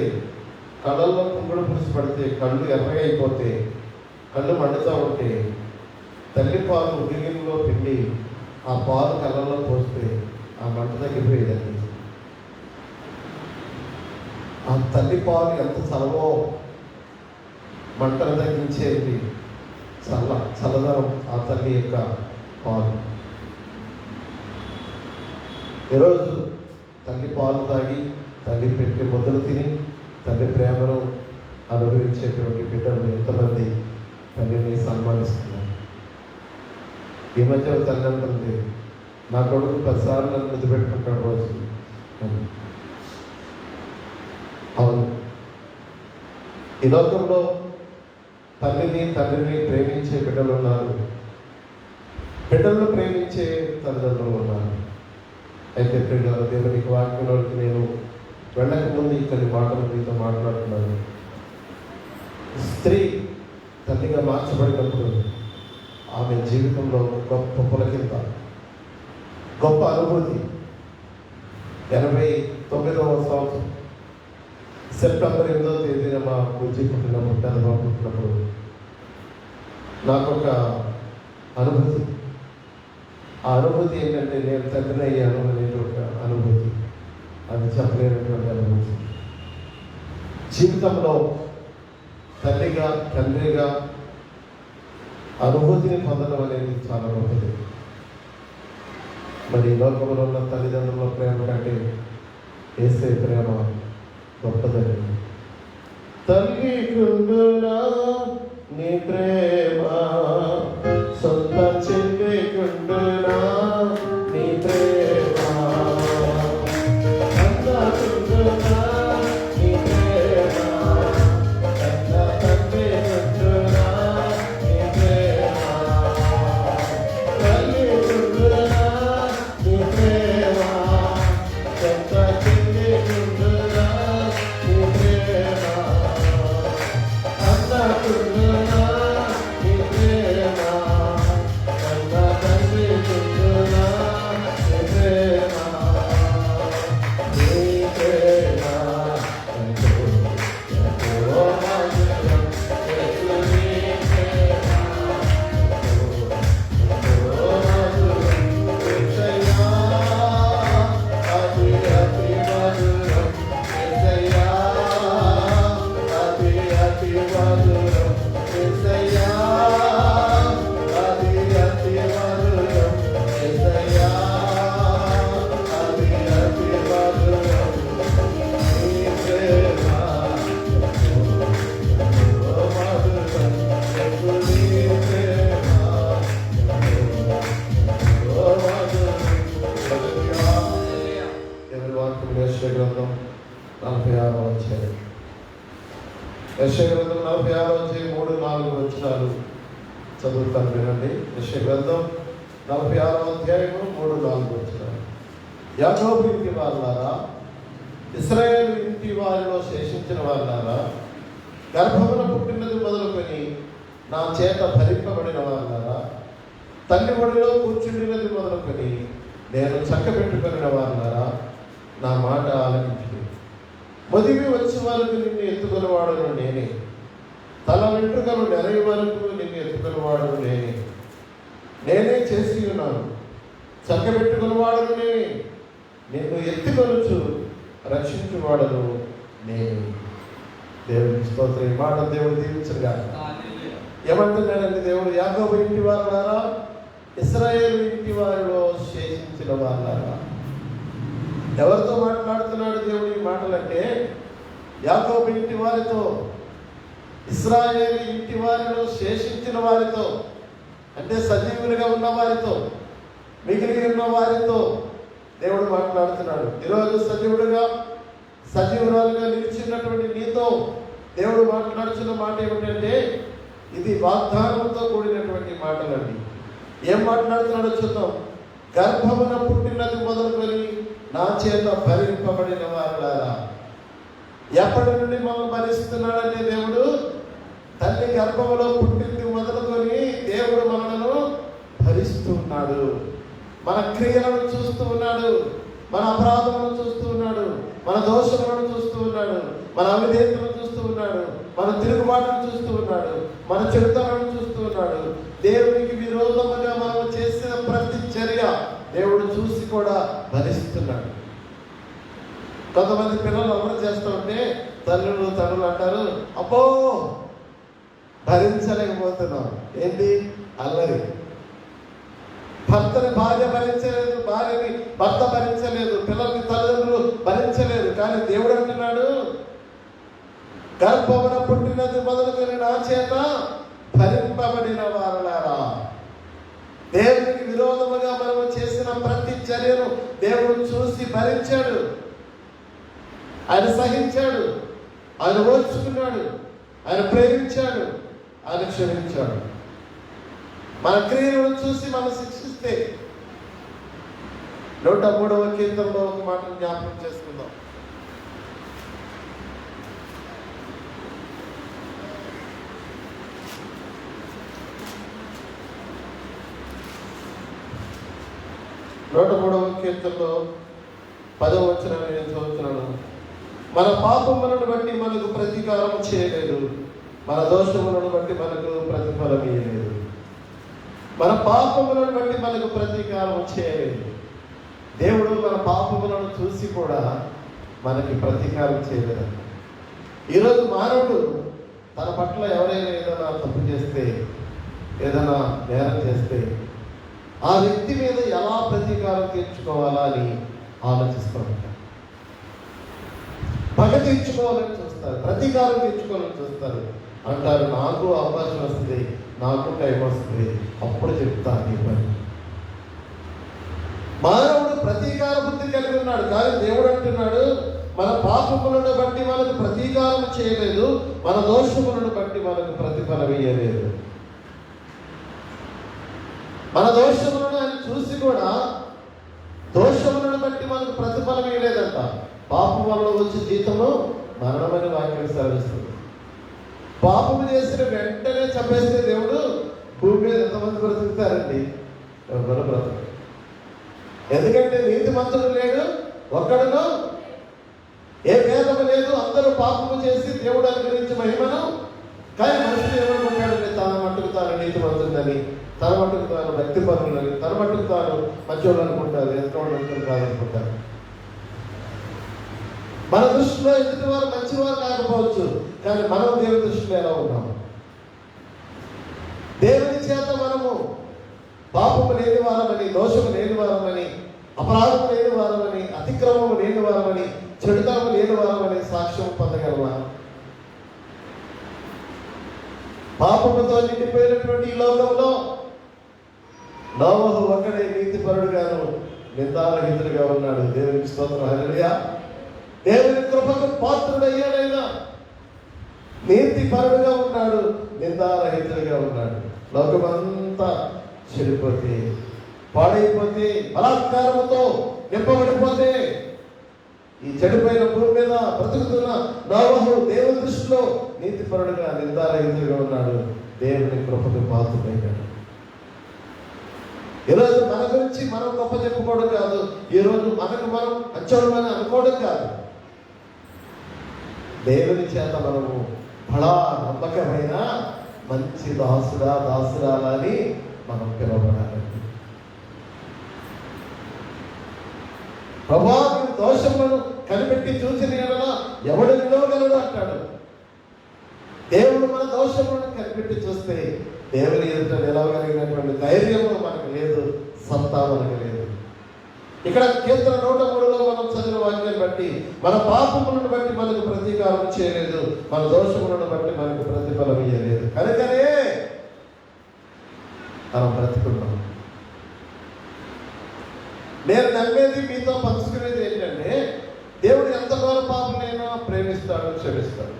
A: కళ్ళల్లో కుంకుడు పులుసు పడితే కళ్ళు ఎర్రగా అయిపోతే కళ్ళు మండుతూ ఉంటే తల్లి పాలు ఉడిగిలో పిండి ఆ పాలు కళ్ళల్లో పోస్తే ఆ మంట తగ్గిపోయేదండి. ఆ తల్లి పాలు ఎంత చలవో, మంటను తగ్గించేది చల్లదనం ఆ తల్లి యొక్క పాలు. ఈరోజు తల్లి పాలు తాగి తల్లి పెట్టి ముద్దలు తిని తల్లి ప్రేమను అనుభవించేటువంటి బిడ్డలు ఎంతమంది తల్లిని సన్మానిస్తున్నారు. ఈ మధ్య తల్లి అంటుంది, నా కొడుకు 10 సార్లు నన్ను ముద్దు పెట్టుకుంటాడు రోజు. అవును, ఈ లోకంలో తండ్రిని ప్రేమించే బిడ్డలు ఉన్నారు, బిడ్డలను ప్రేమించే తల్లిదండ్రులు ఉన్నారు. అయితే ప్రియులారా, దేవునికి వాక్యంలోకి నేను వెళ్ళక ముందు కొన్ని మాటలు మీతో మాట్లాడుతున్నాను. స్త్రీ తల్లిగా మార్చబడినప్పుడు ఆమె జీవితంలో గొప్ప పులకింత, గొప్ప అనుభూతి. 89వ సంవత్సరం సెప్టెంబర్ 8వ తేదీన మా పూజీ పుట్టినప్పుడు, పెద్దబాబు పుట్టినప్పుడు నాకొక అనుభూతి. ఆ అనుభూతి ఏంటంటే నేను తండ్రిని అయ్యాను అనేది ఒక అనుభూతి. అది చెప్పలేనటువంటి అనుభూతి. జీవితంలో తల్లిగా, తండ్రిగా అనుభూతిని పొందడం అనేది చాలా గొప్పది. మరి ఈ లోకంలో ఉన్న తల్లిదండ్రుల ప్రేమ కంటే యేసే ప్రేమ గొప్పదని. తల్లి కుండునా నీ ప్రేమ, సొంత చెల్లి కుండునా నీ ప్రేమ, అన్న కుండునా నీ ప్రేమ, అన్న తండ్రి కుండునా నీ ప్రేమ, తల్లి కుండునా నీ ప్రేమ, సొంత చెల్లి కుండునా నీ ప్రేమ, అన్న కుండునా నీ ప్రేమ, అన్న తండ్రి కుండునా నీ ప్రేమ, నీ ప్రేమ ఎంతో మధురం, యేసు నీ ప్రేమ ఎంతో మధురం, యేసయ్యా అతి అతి మధురం, యేసయ్యా అతి అతి మధురం, యేసయ్యా అతి అతి మధురం, యేసయ్యా అతి అతి మధురం, నీ ప్రేమ ఎంతో మధురం, యేసు నీ ప్రేమ ఎంతో మధురం. ఎవరి వాక్యం యెషయా గ్రంథం 46వ అధ్యాయం. యెషయా గ్రంథం 46వ అధ్యాయం 3-4 వచనాలు చదువుతాను వినండి. యెషయా గ్రంథం 46వ అధ్యాయం 3-4 వచనాలు. యాకోబు ఇంటి వారులారా, ఇశ్రాయేలు ఇంటి వారిలో శేషించిన వారులారా, గర్భమున పుట్టినది మొదలుకొని నా చేత భరింపబడిన వారులారా, తల్లి ఒడిలో కూర్చుండినది మొదలుకొని నేను చక్కబెట్టుకున్న వారులారా, నా మాట ఆలకించుడి. మొదివి వచ్చే వరకు నిన్ను ఎత్తుకునేవాడును నేనే, తల వెంట్రుకలు నెరయి వరకు నిన్ను ఎత్తుకునేవాడును నేనే. నేనే చేసి ఉన్నాను, చక్కబెట్టుకునేవాడును నేనే, నిన్ను ఎత్తుకొనుచు రక్షించువాడను నేనే. దేవునికి స్తోత్రం. ఈ మాట దేవుడు దీవించగా ఏమంటున్నాడండి దేవుడు? యాకోబు ఇంటి వారులారా, ఇశ్రాయేలు ఇంటి వారిలో శేషించిన వారులారా. ఎవరితో మాట్లాడుతున్నాడు దేవుడు ఈ మాటలంటే? యాకోబు ఇంటి వారితో, ఇశ్రాయేలు ఇంటి వారిలో శేషించిన వారితో, అంటే సజీవులుగా ఉన్న వారితో, మిగిలి ఉన్న వారితో దేవుడు మాట్లాడుతున్నాడు. ఈరోజు సజీవురాలుగా నిలిచినటువంటి నీతో దేవుడు మాట్లాడుతున్న మాట ఏమిటంటే, ఇది వాగ్దానంతో కూడినటువంటి మాటలండి. ఏం మాట్లాడుతున్నాడో చూద్దాం. గర్భమున పుట్టినది మొదలుకొని నా చేత భరింపబడిన వారులారా. ఎప్పటి నుండి మమ్మల్ని భరిస్తున్నాడంటే దేవుడు, తల్లి గర్భములో పుట్టింది మొదలుకొని దేవుడు మనలను భరిస్తూ ఉన్నాడు. మన క్రియలను చూస్తూ ఉన్నాడు, మన అపరాధములను చూస్తూ ఉన్నాడు, మన దోషములను చూస్తూ ఉన్నాడు, మన అవిధేయతలను చూస్తూ ఉన్నాడు, మన తిరుగుబాటును చూస్తూ ఉన్నాడు, మన చెడుతలను చూస్తూ ఉన్నాడు. దేవునికి విరోధముగా మనం చేసిన ప్రతి చర్య దేవుడు చూసి కూడా భరిస్తున్నాడు. కొంతమంది పిల్లలు అమలు చేస్తూ ఉంటే తండ్రులు అంటారు, అబ్బో భరించలేకపోతున్నాం. ఏంటి? అల్లరి. భర్తని భార్య భరించలేదు, భార్యని భర్త భరించలేదు, పిల్లల్ని తల్లిదండ్రులు భరించలేదు. కానీ దేవుడు అంటున్నాడు, గర్భమున పుట్టినది మొదలుకొని నా చేత భరింపబడిన వారులారా. దేవునికి విరోధముగా మనము చేసిన ప్రతి చర్యను దేవుడు చూసి భరించాడు. ఆయన సహించాడు, ఆయన ఓర్చుకున్నాడు, ఆయన ప్రేమించాడు, ఆయన క్షమించాడు. మన క్రియలను చూసి మనం శిక్షిస్తే 103వ కీర్తనలో ఒక మాటను జ్ఞాపకం చేసుకుందాం. 103వ కీర్తనలో 10వ వచనాన్ని నేను చదువుతున్నాను. మన పాపములను బట్టి మనకు ప్రతీకారం చేయలేదు, మన దోషములను బట్టి మనకు ప్రతిఫలం ఇయ్యలేదు. మన పాపములను బట్టి మనకు ప్రతీకారం చేయలేదు. దేవుడు మన పాపములను చూసి కూడా మనకి ప్రతీకారం చేయలేదు. ఈరోజు మానవుడు తన పట్ల ఎవరైనా ఏదైనా తప్పు చేస్తే, ఏదైనా నేరం చేస్తే ఆ వ్యక్తి మీద ఎలా ప్రతీకారం తీర్చుకోవాలా అని ఆలోచిస్తూ ఉంటారు. పగ తీర్చుకోవాలని చూస్తారు, ప్రతీకారం తీర్చుకోవాలని చూస్తారు. అంటారు, నాకు అవకాశం వస్తుంది, నాకు టైం వస్తుంది, అప్పుడు చెప్తా నీ పని. మానవుడు ప్రతీకార బుద్ధి కలిగి ఉన్నాడు, కానీ దేవుడు అంటున్నాడు, మన పాపములను బట్టి మనకు ప్రతీకారం చేయలేదు, మన దోషములను బట్టి మనకు ప్రతిఫలం ఇయ్యలేదు. మన దోషములను ఆయన చూసి కూడా దోషములను బట్టి మనకు ప్రతిఫలం ఇవ్వలేదంట. పాపం వల్ల వచ్చే జీతము మరణమని వాక్యం సెలవిస్తుంది. పాపము చేసిన వెంటనే చంపేస్తే దేవుడు భూమి మీద ఎంతమంది బ్రతుకుతారండి? ఎవరు బ్రతుకు. ఎందుకంటే నీతిమంతుడు లేడు, ఒక్కడును, ఏ భేదము లేదు, అందరూ పాపము చేసి దేవుడు అనుగ్రహించి మహిమను. కానీ మనుషులు ఏమనుకుంటాడంటే తన మట్టుకు తాను నీతిమంతుడని, తన మట్టుకు తాను భక్తి పరులని, తన మట్టుకు తాను మంచోళ్ళు అనుకుంటారు, ఎంతోళ్ళు కాదనుకుంటారు. మన దృష్టిలో ఎదుటి వారు మంచివారు కాకపోవచ్చు, కానీ మనం దేవుని దృష్టిలో ఎలా ఉన్నాము? దేవుని చేత మనము పాపము లేని వారమని, దోషము లేని వారమని, అపరాధము లేని వారమని, అతిక్రమము లేని వారమని, చెడుతనము లేని వారమని సాక్ష్యం పొందగలమా? పాపముతో నిండిపోయినటువంటి ఈ లోకంలో నోవహు ఒక్కడే నీతిపరుడుగాను నిందారహితుడిగా ఉన్నాడు. దేవునికి స్తోత్రం, హల్లెలూయా. దేవుని కృపకు పాత్రుడయ్యాడైనా నీతిపరుడుగా ఉన్నాడు, నిందారహితుడిగా ఉన్నాడు. లోకమంతా చెడిపోతే, పాడైపోతే, బలాత్కారముతో నింపబడిపోతే, ఈ చెడిపోయిన భూమి మీద బ్రతుకుతున్న నోవహు దేవుని దృష్టిలో నీతిపరుడుగా నిందారహితుడిగా ఉన్నాడు, దేవుని కృపకు పాత్రుడయ్యాడు. ఈరోజు మన గురించి మనం గొప్ప చెప్పుకోవడం కాదు, ఈరోజు మనకు మనం మంచోళ్ళమని అనుకోవడం కాదు. దేవుని చేత మనము బలా నమ్మకమైన మంచి దాసురాలని మనం పిలవబడాలి. ప్రభా నీ దోషములను కనిపెట్టి చూసిన ఎడల ఎవడు నిలవగలడు అంటాడు. దేవుడు మన దోషములను కనిపెట్టి చూస్తే దేవుని ఎదుట నిలవగలిగినటువంటి ధైర్యము మనకు లేదు, సత్తా మనకు లేదు. ఇక్కడ కీర్తన 103లో మనం చదివిన వాక్యాన్ని బట్టి మన పాపములను బట్టి మనకు ప్రతీకారం చేయలేదు, మన దోషములను బట్టి మనకు ప్రతిఫలం ఇయ్యలేదు, కనుకనే మనం బ్రతుకున్నాం. నేను నమ్మేది, మీతో పంచుకునేది ఏంటంటే, దేవుడు ఎంతవరకు పాపనైనా ప్రేమిస్తాడు, క్షమిస్తాడు.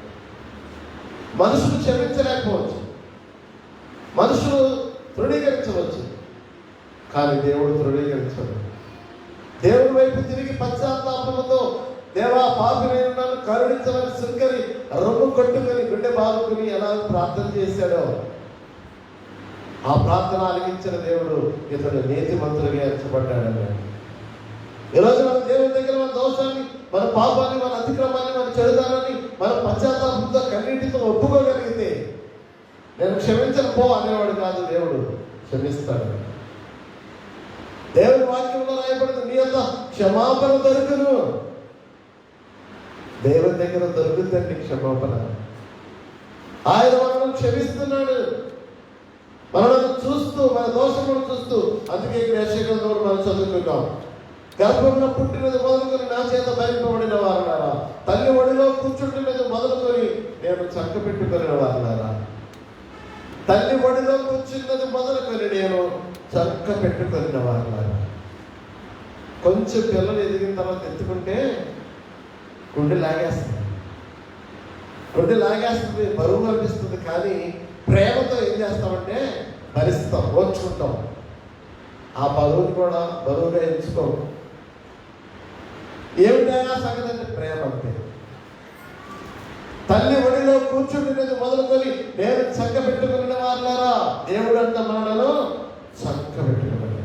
A: మనుషులు క్షమించలేకపోవచ్చు, మనుషులు తృణీకరించవచ్చు, కానీ దేవుడు తృణీకరించడు. దేవుడి వైపు తిరిగి పశ్చాత్తాపముతో, దేవా పాపినైన నన్ను కరుణించమని సుంకరి రొమ్ము కొట్టుకొని గుండె బాదుకుని ఎలా ప్రార్థన చేశాడో ఆ ప్రార్థన ఆలకించిన దేవుడు ఇతడు నీతిమంతుడిగా ఎంచబడ్డాడన్నాడు. ఈరోజు మన దేవుని దగ్గర మన దోషాన్ని, మన పాపాన్ని, మన అతిక్రమాన్ని, మన చెడుదానాన్ని మన పశ్చాత్తాపంతో కన్నీటితో ఒప్పుకోగలిగితే, నేను క్షమించను పో అనేవాడు కాదు, దేవుడు క్షమిస్తాడు. దేవుని వాక్యంలో రాయబడింది, నీ యొక్క క్షమాపణ దొరుకును. దేవుని దగ్గర దొరుకుతుందండి క్షమాపణ. ఆయన మనల్ని క్షమిస్తున్నాడు, మనల్ని చూస్తూ, మన దోషములను చూస్తూ. అందుకే యెషయా మనం చదువుకుంటాం, గర్భంలో పుట్టినది మొదలుకొని నా చేత భరింపబడిన వారులారా, తల్లి ఒడిలో కూర్చుంటున్నది మొదలుకొని నేను చక్క పెట్టుకుని వారులారా. తల్లి ఒడిలో కూర్చున్నది మొదలుకొని నేను చక్క పెట్టుకుని వారులారా. కొంచెం పిల్లలు ఎదిగిన తర్వాత ఎత్తుకుంటే గుండె లాగేస్తుంది, బరువు అనిపిస్తుంది. కానీ ప్రేమతో ఏం చేస్తామంటే భరిస్తాం, ఓర్చుకుంటాం. ఆ బరువుని కూడా బరువుగా ఎంచుకోం. ఏమిటా సంగతి అంటే ప్రేమ అంతే. తల్లి ఒడిలో కూర్చుంటున్నది మొదలుకొని నేను చక్క పెట్టుకున్న వారులారా, దేవుడు అంత మనలను చక్క పెట్టుకున్నాడు.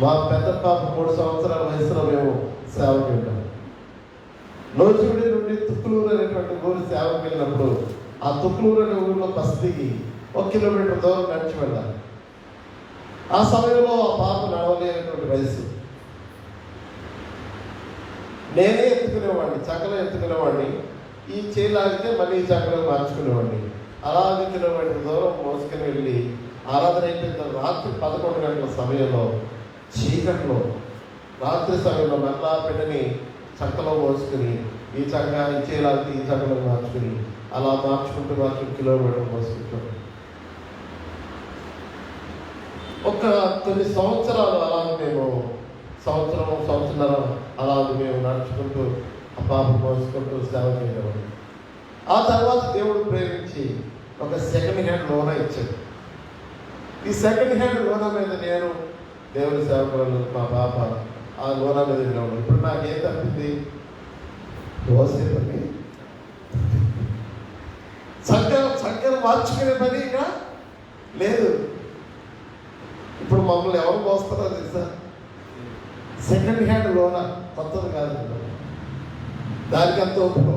A: మా పెద్ద పాప 3 సంవత్సరాల వయసులో మేము సేవకు వెళ్ళాం. నోజుడి నుండి తుక్కులూరు అనేటువంటి ఊరు సేవకు వెళ్ళినప్పుడు ఆ తుక్కులూరు అనే ఊరిలో బస్ దిగి 1 కిలోమీటర్ దూరం నడిచి వెళ్ళాలి. ఆ సమయంలో ఆ పాప నడవలేనటువంటి వయసు. నేనే ఎత్తుకునేవాడిని, చక్కలో ఎత్తుకునేవాడిని. ఈ చేలాగితే మళ్ళీ ఈ చక్కలో మార్చుకునేవాడిని. అలా కిలోమీటర్ దూరం మోసుకుని వెళ్ళి ఆరాధన అయిపోయిన రాత్రి 11 గంటల సమయంలో చీకట్లో రాత్రి సమయంలో మళ్ళా బిడ్డని చక్కలో మోసుకుని ఈ చక్క ఈ చేలాగితే ఈ చక్కలో మార్చుకుని అలా మార్చుకుంటూ కిలోమీటర్ మోసుకుంటాం. ఒక కొన్ని సంవత్సరాలు అలా మేము సంవత్సరన్నర అలా మేము నడుచుకుంటూ ఆ పాప మోసుకుంటూ సేవ చేయడం. ఆ తర్వాత దేవుడు ప్రేమించి ఒక సెకండ్ హ్యాండ్ లోనా ఇచ్చాడు. ఈ సెకండ్ హ్యాండ్ లోనా మీద నేను దేవుడి సేవకులను మా పాప ఆ లోనా మీద విన్నాడు. ఇప్పుడు నాకేం తప్పింది? దోసేపని చక్కర మార్చుకునే పని ఇంకా లేదు. ఇప్పుడు మమ్మల్ని ఎవరు మోస్తారో తెలుసా? సెకండ్ హ్యాండ్ లోనా, కొత్తది కాదు. దానికి అంత ఒప్పుకో.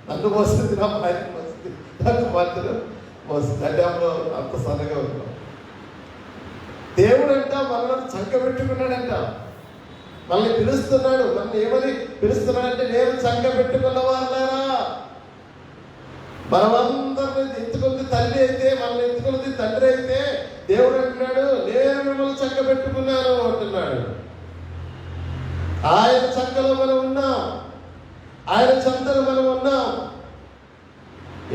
A: నన్ను మోస్తుంది, నా భార్య మోస్తుంది, నాకు మాత్రం మోస్తుంది. అంటే అప్పుడు అంత సన్నగా ఉన్నాం. దేవుడు అంట మనల్ని చంక పెట్టుకున్నాడంట, మనల్ని పిలుస్తున్నాడు. మనల్ని ఏమని పిలుస్తున్నాడంటే, నేను చంక పెట్టుకున్న వాళ్ళారా. మనమందరిని ఎత్తుకుంది తల్లి అయితే, మనల్ని ఎత్తుకున్నది తండ్రి అయితే, దేవుడు అంటున్నాడు నేను మిమ్మల్ని చంక పెట్టుకున్నాను అంటున్నాడు. ఆయన చక్కలో మనం ఉన్నాం, ఆయన చెంతలో మనం ఉన్నాం.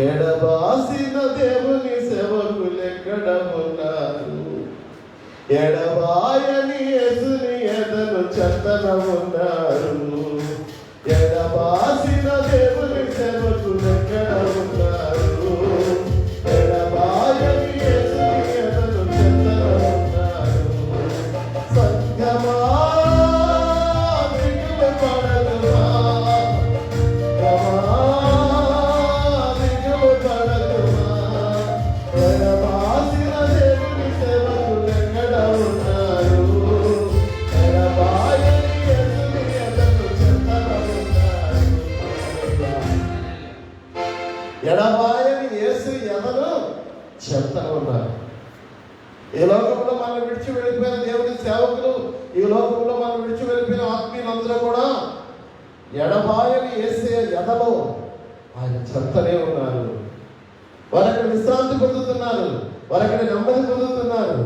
A: ఎడబాసిన దేవుని సేవకులు ఎక్కడ ఉన్నారు? ఎడబాయని యేసుని ఎదను చెంతన ఉన్నారు. ఎడబాసిన దేవుని సేవకులు ఎక్కడ ఉన్నారు? ఎడబాయని యేసుని ఎదను చెంతన ఉన్నారు. సంగమా ఎడబాయని యేసు ఎదను చెప్తాను ఉన్నారు. ఈ లోకంలో మనం విడిచి వెళ్ళిపోయిన దేవుని సేవకులు, ఈ లోకంలో మనం విడిచి వెళ్ళిపోయిన ఆత్మీయులందరూ కూడా ఎడబాయని యేసు ఎదలో ఆయన చెప్తనే ఉన్నారు. వారు అక్కడ విశ్రాంతి పొందుతున్నారు, వారు అక్కడ నెమ్మది పొందుతున్నారు.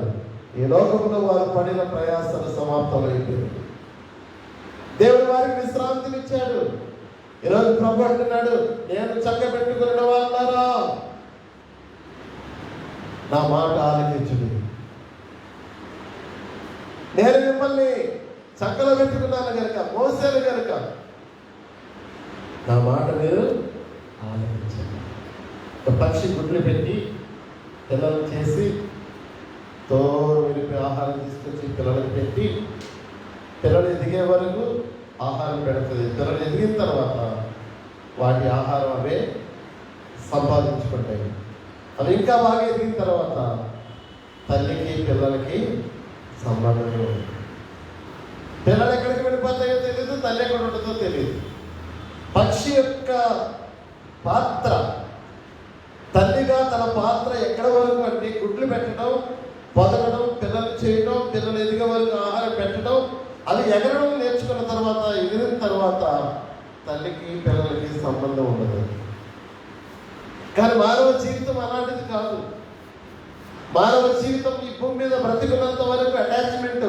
A: ఈ లోకంలో వారు పడిన ప్రయాసాలు సమాప్తమైపోయింది. దేవుడు వారికి విశ్రాంతినిచ్చాడు. ఈరోజు ప్రభు అంటున్నాడు, నేను చక్క పెట్టుకున్న వాళ్ళారా, నా మాట ఆలకించుడి. నేను మిమ్మల్ని చక్కలో పెట్టుకున్నాను కనుక, మోసాను కనుక నా మాట మీరు ఆలకించండి. ఒక పక్షి గుడ్లు పెట్టి పిల్లలు చేసి తోడు విడిపి ఆహారం తీసుకొచ్చి పిల్లలకు పెట్టి పిల్లలు ఎదిగే వరకు ఆహారం పెడుతుంది. పిల్లలు ఎదిగిన తర్వాత వాటి ఆహారం అవే సంపాదించుకుంటాయి. అవి ఇంకా బాగా ఎదిగిన తర్వాత తల్లికి పిల్లలకి సంబంధమే ఉంది. పిల్లలు ఎక్కడికి వెళ్ళిపోతాయో తెలియదు, తల్లి ఎక్కడ ఉంటుందో తెలియదు. పక్షి యొక్క పాత్ర, తల్లిగా తన పాత్ర ఎక్కడ వరకు అంటే గుడ్లు పెట్టడం, పొదగడం, పిల్లలు చేయడం, పిల్లలు ఎదిగే వరకు ఆహారం పెట్టడం, అది ఎగరడం నేర్చుకున్న తర్వాత, ఎగిరిన తర్వాత తల్లికి పిల్లలకి సంబంధం ఉండదు. కానీ మానవ జీవితం అలాంటిది కాదు. మానవ జీవితం ఈ భూమి మీద బ్రతికున్నంత వరకు అటాచ్మెంట్,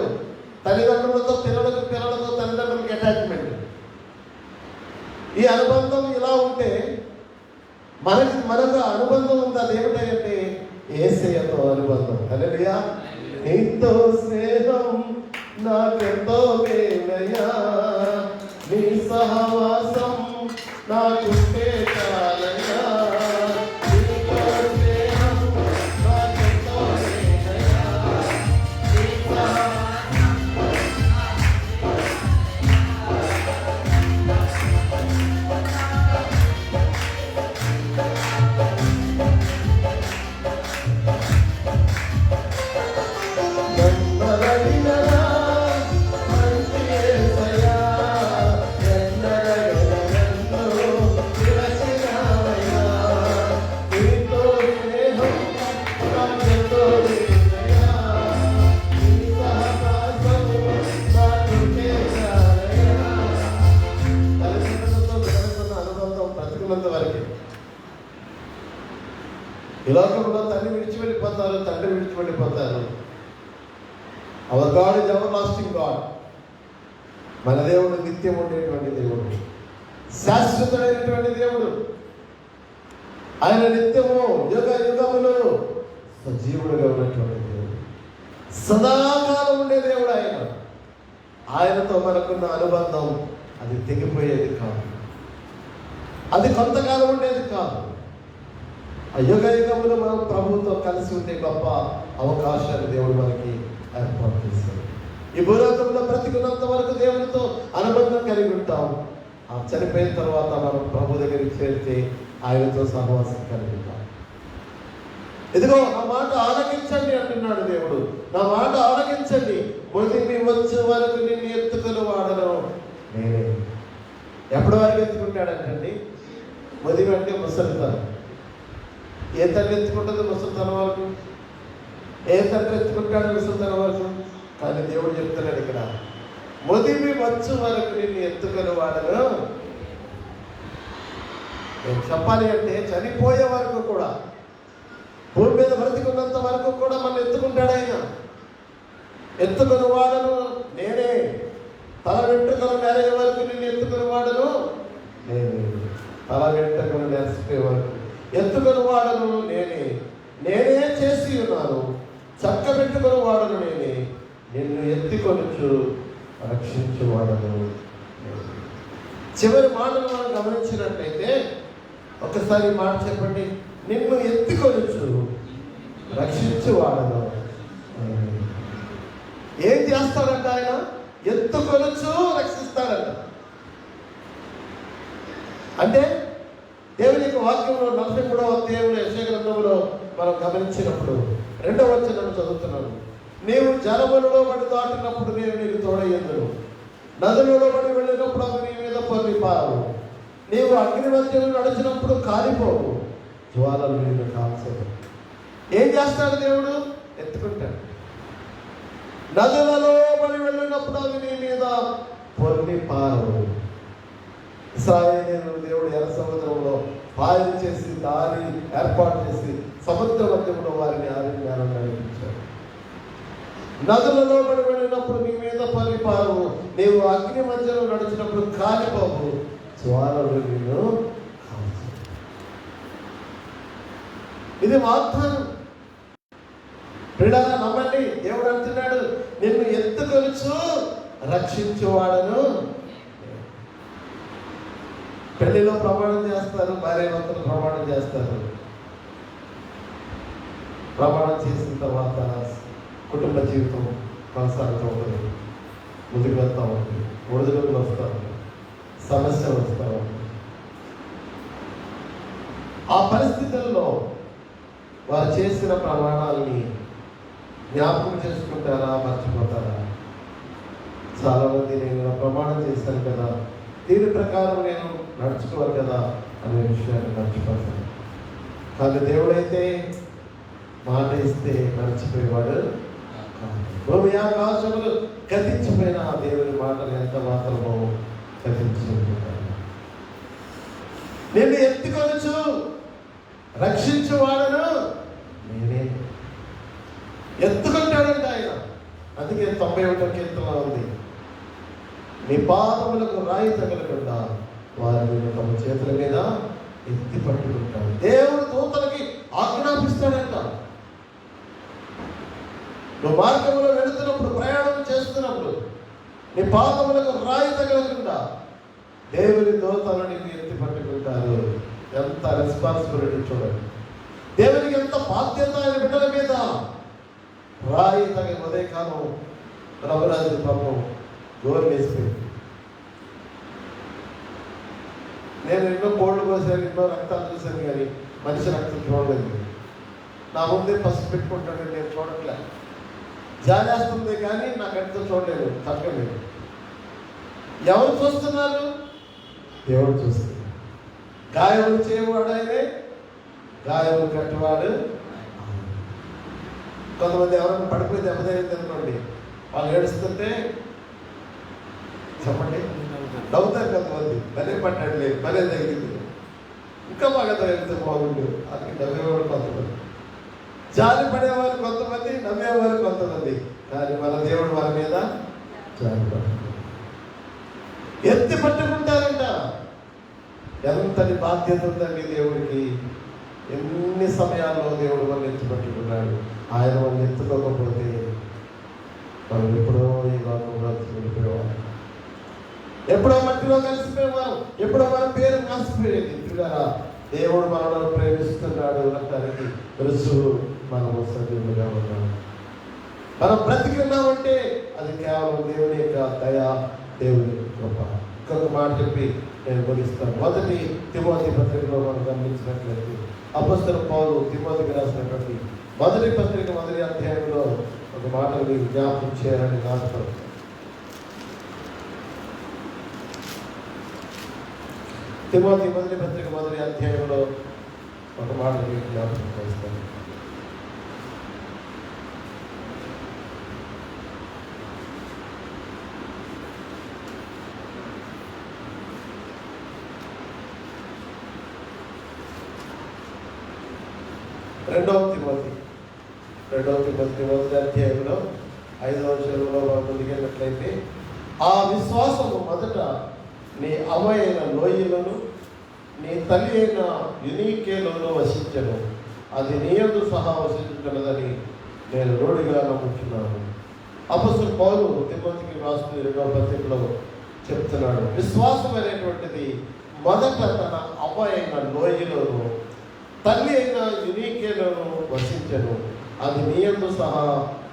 A: తల్లిదండ్రులతో పిల్లలకు, పిల్లలతో తల్లిదండ్రులకి అటాచ్మెంట్. ఈ అనుబంధం ఇలా ఉంటే మనకు అనుబంధం ఉంది. అది ఏమిటంటే యేసయ్యతో అనుబంధం. హల్లెలూయా. నీతో స్నేహం నాకెంతో మేలయ్యా, నీ సహవాసం నాకుంటే చాలయ్యా. నీతో స్నేహం నాకెంతో మేలయ్యా, నీ సహవాసం నమ్మదగిన ఈ లోకంలో తల్లి విడిచి వెళ్ళిపోతారు, తండ్రి విడిచి వెళ్ళిపోతారు. Hour God is ever lasting God. మన దేవుడు నిత్యం ఉండేటువంటి దేవుడు, శాశ్వతమైనటువంటి దేవుడు. ఆయన నిత్యము యుగ యుగములు సజీవుడుగా ఉన్నటువంటి దేవుడు, సదాకాలం ఉండే దేవుడు ఆయన. ఆయనతో మనకున్న అనుబంధం అది తెగిపోయేది కాదు, అది కొంతకాలం ఉండేది కాదు. ఆ యుగ యుగములు మనం ప్రభువుతో కలిసి ఉండే గొప్ప అవకాశాన్ని దేవుడు మనకి ఏర్పాటు చేశాడు. ఈ భూలోకంలో బ్రతికున్నంత వరకు దేవునితో అనుబంధం కలిగి ఉంటాం. ఆ చనిపోయిన తర్వాత మనం ప్రభు దగ్గరికి చేరితే ఆయనతో సహవాసం కలిగి ఉంటాం. ఇదిగో నా మాట ఆలకించండి అంటున్నాడు దేవుడు. నా మాట ఆలకించండి, మొదటి వచ్చే వరకు నిన్ను ఎత్తుకుని వాడను నేనే. ఎప్పటి వరకు ఎత్తుకుంటాడంటండి? మొదటి అంటే ముసలితనం. ఏ తండ్రి ఎత్తుకుంటుంది ముసలితనం వరకు? ఏ తండ్రి ఎత్తుకుంటాడు ముసలితనం వరకు? కానీ దేవుడు చెప్తున్నాడు ఇక్కడ, మొదటి వచ్చు వరకు నిన్ను ఎత్తుకుని వాడను. నేను చెప్పాలి అంటే చనిపోయే వరకు కూడా, భూమి మీద బ్రతికున్నంత వరకు కూడా మనం ఎత్తుకుంటాడు ఆయన. ఎత్తుకుని వాడను నేనే. తల వెంట్రుకలు నెరగే వరకు నిన్ను ఎత్తుకుని వాడను నేనే. తల వెంట్రుకలు నెరసిపోయే వరకు ఎత్తుకుని వాడను నేనే. నేనే చేసి ఉన్నాను, చక్క పెట్టుకుని వాడను నేనే. నిన్ను ఎత్తుకొనుచు రక్షించు వాడను. చివరి మాటలు మనం గమనించినట్లయితే, ఒకసారి మాట చెప్పండి, నిన్ను ఎత్తుకొనుచు రక్షించు వాడను. ఏం చేస్తాడంట ఆయన? ఎత్తుకొనుచు రక్షిస్తాడంట. అంటే దేవుని యొక్క వాక్యంలో 43వ అధ్యాయంలో యెషయా గ్రంథంలో మనం గమనించినప్పుడు 2వ వచనం చదువుతున్నాను. నీవు జలములలో పడి దాటినప్పుడు నేను నీకు తోడయ్యందును, నదులలో పడి వెళ్ళినప్పుడు అవి నీ మీద పొర్లిపారు. నీవు అగ్ని మధ్యలో నడిచినప్పుడు కాలిపోవు, జ్వాలలు నిన్ను కాల్చవు. ఏం చేస్తాడు దేవుడు? ఎత్తుకుంటాడు. నదులలో పడి వెళ్ళినప్పుడు అవి నీ మీద పొర్లిపారు. ఇశ్రాయేలీయులను దేవుడు ఎర్ర సముద్రంలో పాయలు చేసి దారి ఏర్పాటు చేసి సముద్ర మధ్యంలో వారిని ఆరంగాలను నడిపించాడు. నదులలో పడి వెళ్ళినప్పుడు నీ మీద పొర్లిపారు. నీవు అగ్ని మధ్యలో నడిచినప్పుడు కాలిపోవు, జ్వాలలు నిన్ను కాల్చవు. ఇది వాగ్దానం. ప్రియులారా నమ్మండి, దేవుడు అంటున్నాడు, నిన్ను ఎత్తుకొనుచు రక్షించువాడను. పెళ్లిలో ప్రమాణం చేస్తారు, భార్యాభర్తలు ప్రమాణం చేస్తారు. ప్రమాణం చేసిన తర్వాత కుటుంబ జీవితం కొనసాగుతూ ఉంటుంది, ముందుకు వెళ్తూ ఉంటుంది, ఒడిదుడుకులు వస్తూ ఉంటాయి, సమస్యలు వస్తూ ఉంటాయి. ఆ పరిస్థితుల్లో వారు చేసిన ప్రమాణాలని జ్ఞాపకం చేసుకుంటారా, మర్చిపోతారా? చాలామంది నేను ప్రమాణం చేశాను కదా, దీని ప్రకారం నేను నడుచుకోవాలి కదా అనే విషయాన్ని మర్చిపోతాను. కానీ దేవుడైతే మాట ఇస్తే మర్చిపోయేవాడు. భూమి ఆకాశములు గతించిపోయిన ఆ దేవుని మాటలు ఎంత మాత్రమో గతించుకుంటాను. నిన్ను ఎత్తుకొనుచు రక్షించువాడను నేనే. ఎత్తుకుంటాడంట ఆయన. అందుకే 91వ కీర్తనలో ఉంది, నీ పాదములకు రాయి తగలకుండా వారిని తమ చేతుల మీద ఎత్తి పట్టుకుంటాడు. దేవుడు దూతలకి ఆజ్ఞాపిస్తాడంట. నువ్వు మార్గంలో వెళుతున్నప్పుడు, ప్రయాణం చేస్తున్నప్పుడు నీ పాదములకు రాయి తగలకుండా దేవుని దూతలు నీకు ఎత్తి పట్టుకుంటారు. ఎంత రెస్పాన్సిబిలిటీ చూడండి. దేవునికి ఎంత బాధ్యత ఆయన బిడ్డల మీద. రాయి తగిన ఉదయకాలం రఘురాజు పాపం గోరు వేసిపోయింది. నేను ఎన్నో కోళ్ళు కోసాను, ఎన్నో రక్తాలు చూశాను, కానీ మనిషి రక్తం చూడలేదు. నా ముందే పసుపు పెట్టుకుంటాను, నేను చూడట్లే. జాలేస్తుంది కానీ నా కంటితో చూడలేదు, తగ్గలేదు. ఎవరు చూస్తున్నారు? దేవుడు చూస్తున్నారు. గాయములు చేయవాడు ఆయనే, గాయములు కట్టువాడు. కొంతమంది ఎవరైనా పడిపోయి దెబ్బతగిలింది అనుకోండి, వాళ్ళు ఏడుస్తుంటే చెప్పండి నవ్వుతారు. కొంతమంది భలే పట్టాడు లేదు, భలే తగిలింది. ఇంకా బాగా తగిలితే బాగుండు. అది నవ్వేవాడు కొంతమంది, జాలి పడేవారు కొంతమంది, నమ్మేవారు కొంతమంది. కానీ మన దేవుడు మన మీద జాలి పడతాడు, ఎత్తి పట్టుకుంటారంట. ఎంతటి బాధ్యత ఉందండి దేవుడికి. ఎన్ని సమయాల్లో దేవుడు మనం ఎత్తి పట్టుకున్నాడు. ఆయన మనం ఎత్తుకోకపోతే మనం ఎప్పుడో ఈ లోకంలో వెళ్ళిపోయేవాళ్ళం, ఎప్పుడో మట్టిలో కలిసిపోయేవారు, ఎప్పుడో మన పేరు కాసిపోయేది. చూడారా, దేవుడు మనలో ప్రేమిస్తున్నాడు అనడానికి రుజువు మనము సజీవులుగా ఉన్నాము. మనం బ్రతికున్నామంటే అది కేవలం దేవుని యొక్క దయ, దేవుని కృప. ఇంకొక మాట చెప్పి నేను ముగిస్తాను. మొదటి తిమోతి పత్రికలో మనం గమనించినట్లయితే అపోస్తలుడైన పౌలు తిమోతికి రాసినటువంటి మొదటి పత్రిక మొదటి అధ్యాయంలో ఒక మాట మీకు జ్ఞాపకం చేయాలని నాకు తిమోతి మొదటి పత్రిక మొదటి అధ్యాయంలో ఒక మాట మీకు జ్ఞాపకం చేస్తాను. రెండవ తిమోతి మొదటి అధ్యాయంలో 5వ వచనంలో మనం ముందుకెళ్ళినట్లయితే, ఆ విశ్వాసము మొదట నీ అమ్మ అయిన లోయలను నీ తల్లి అయిన యునీకేలోను వసించను, అది నీయందు సహా వసించుతున్నదని నేను రోడ్డుగా నమ్ముతున్నాను. అపొస్తలుడైన పౌలు తిమోతికి రాస్తున్న 2వ పత్రికలో చెప్తున్నాడు, విశ్వాసం అనేటువంటిది మొదట తన అమ్మ అయిన లోయలోను తల్లి అయిన యునీకేలోను వసించను, అది నీయందు సహా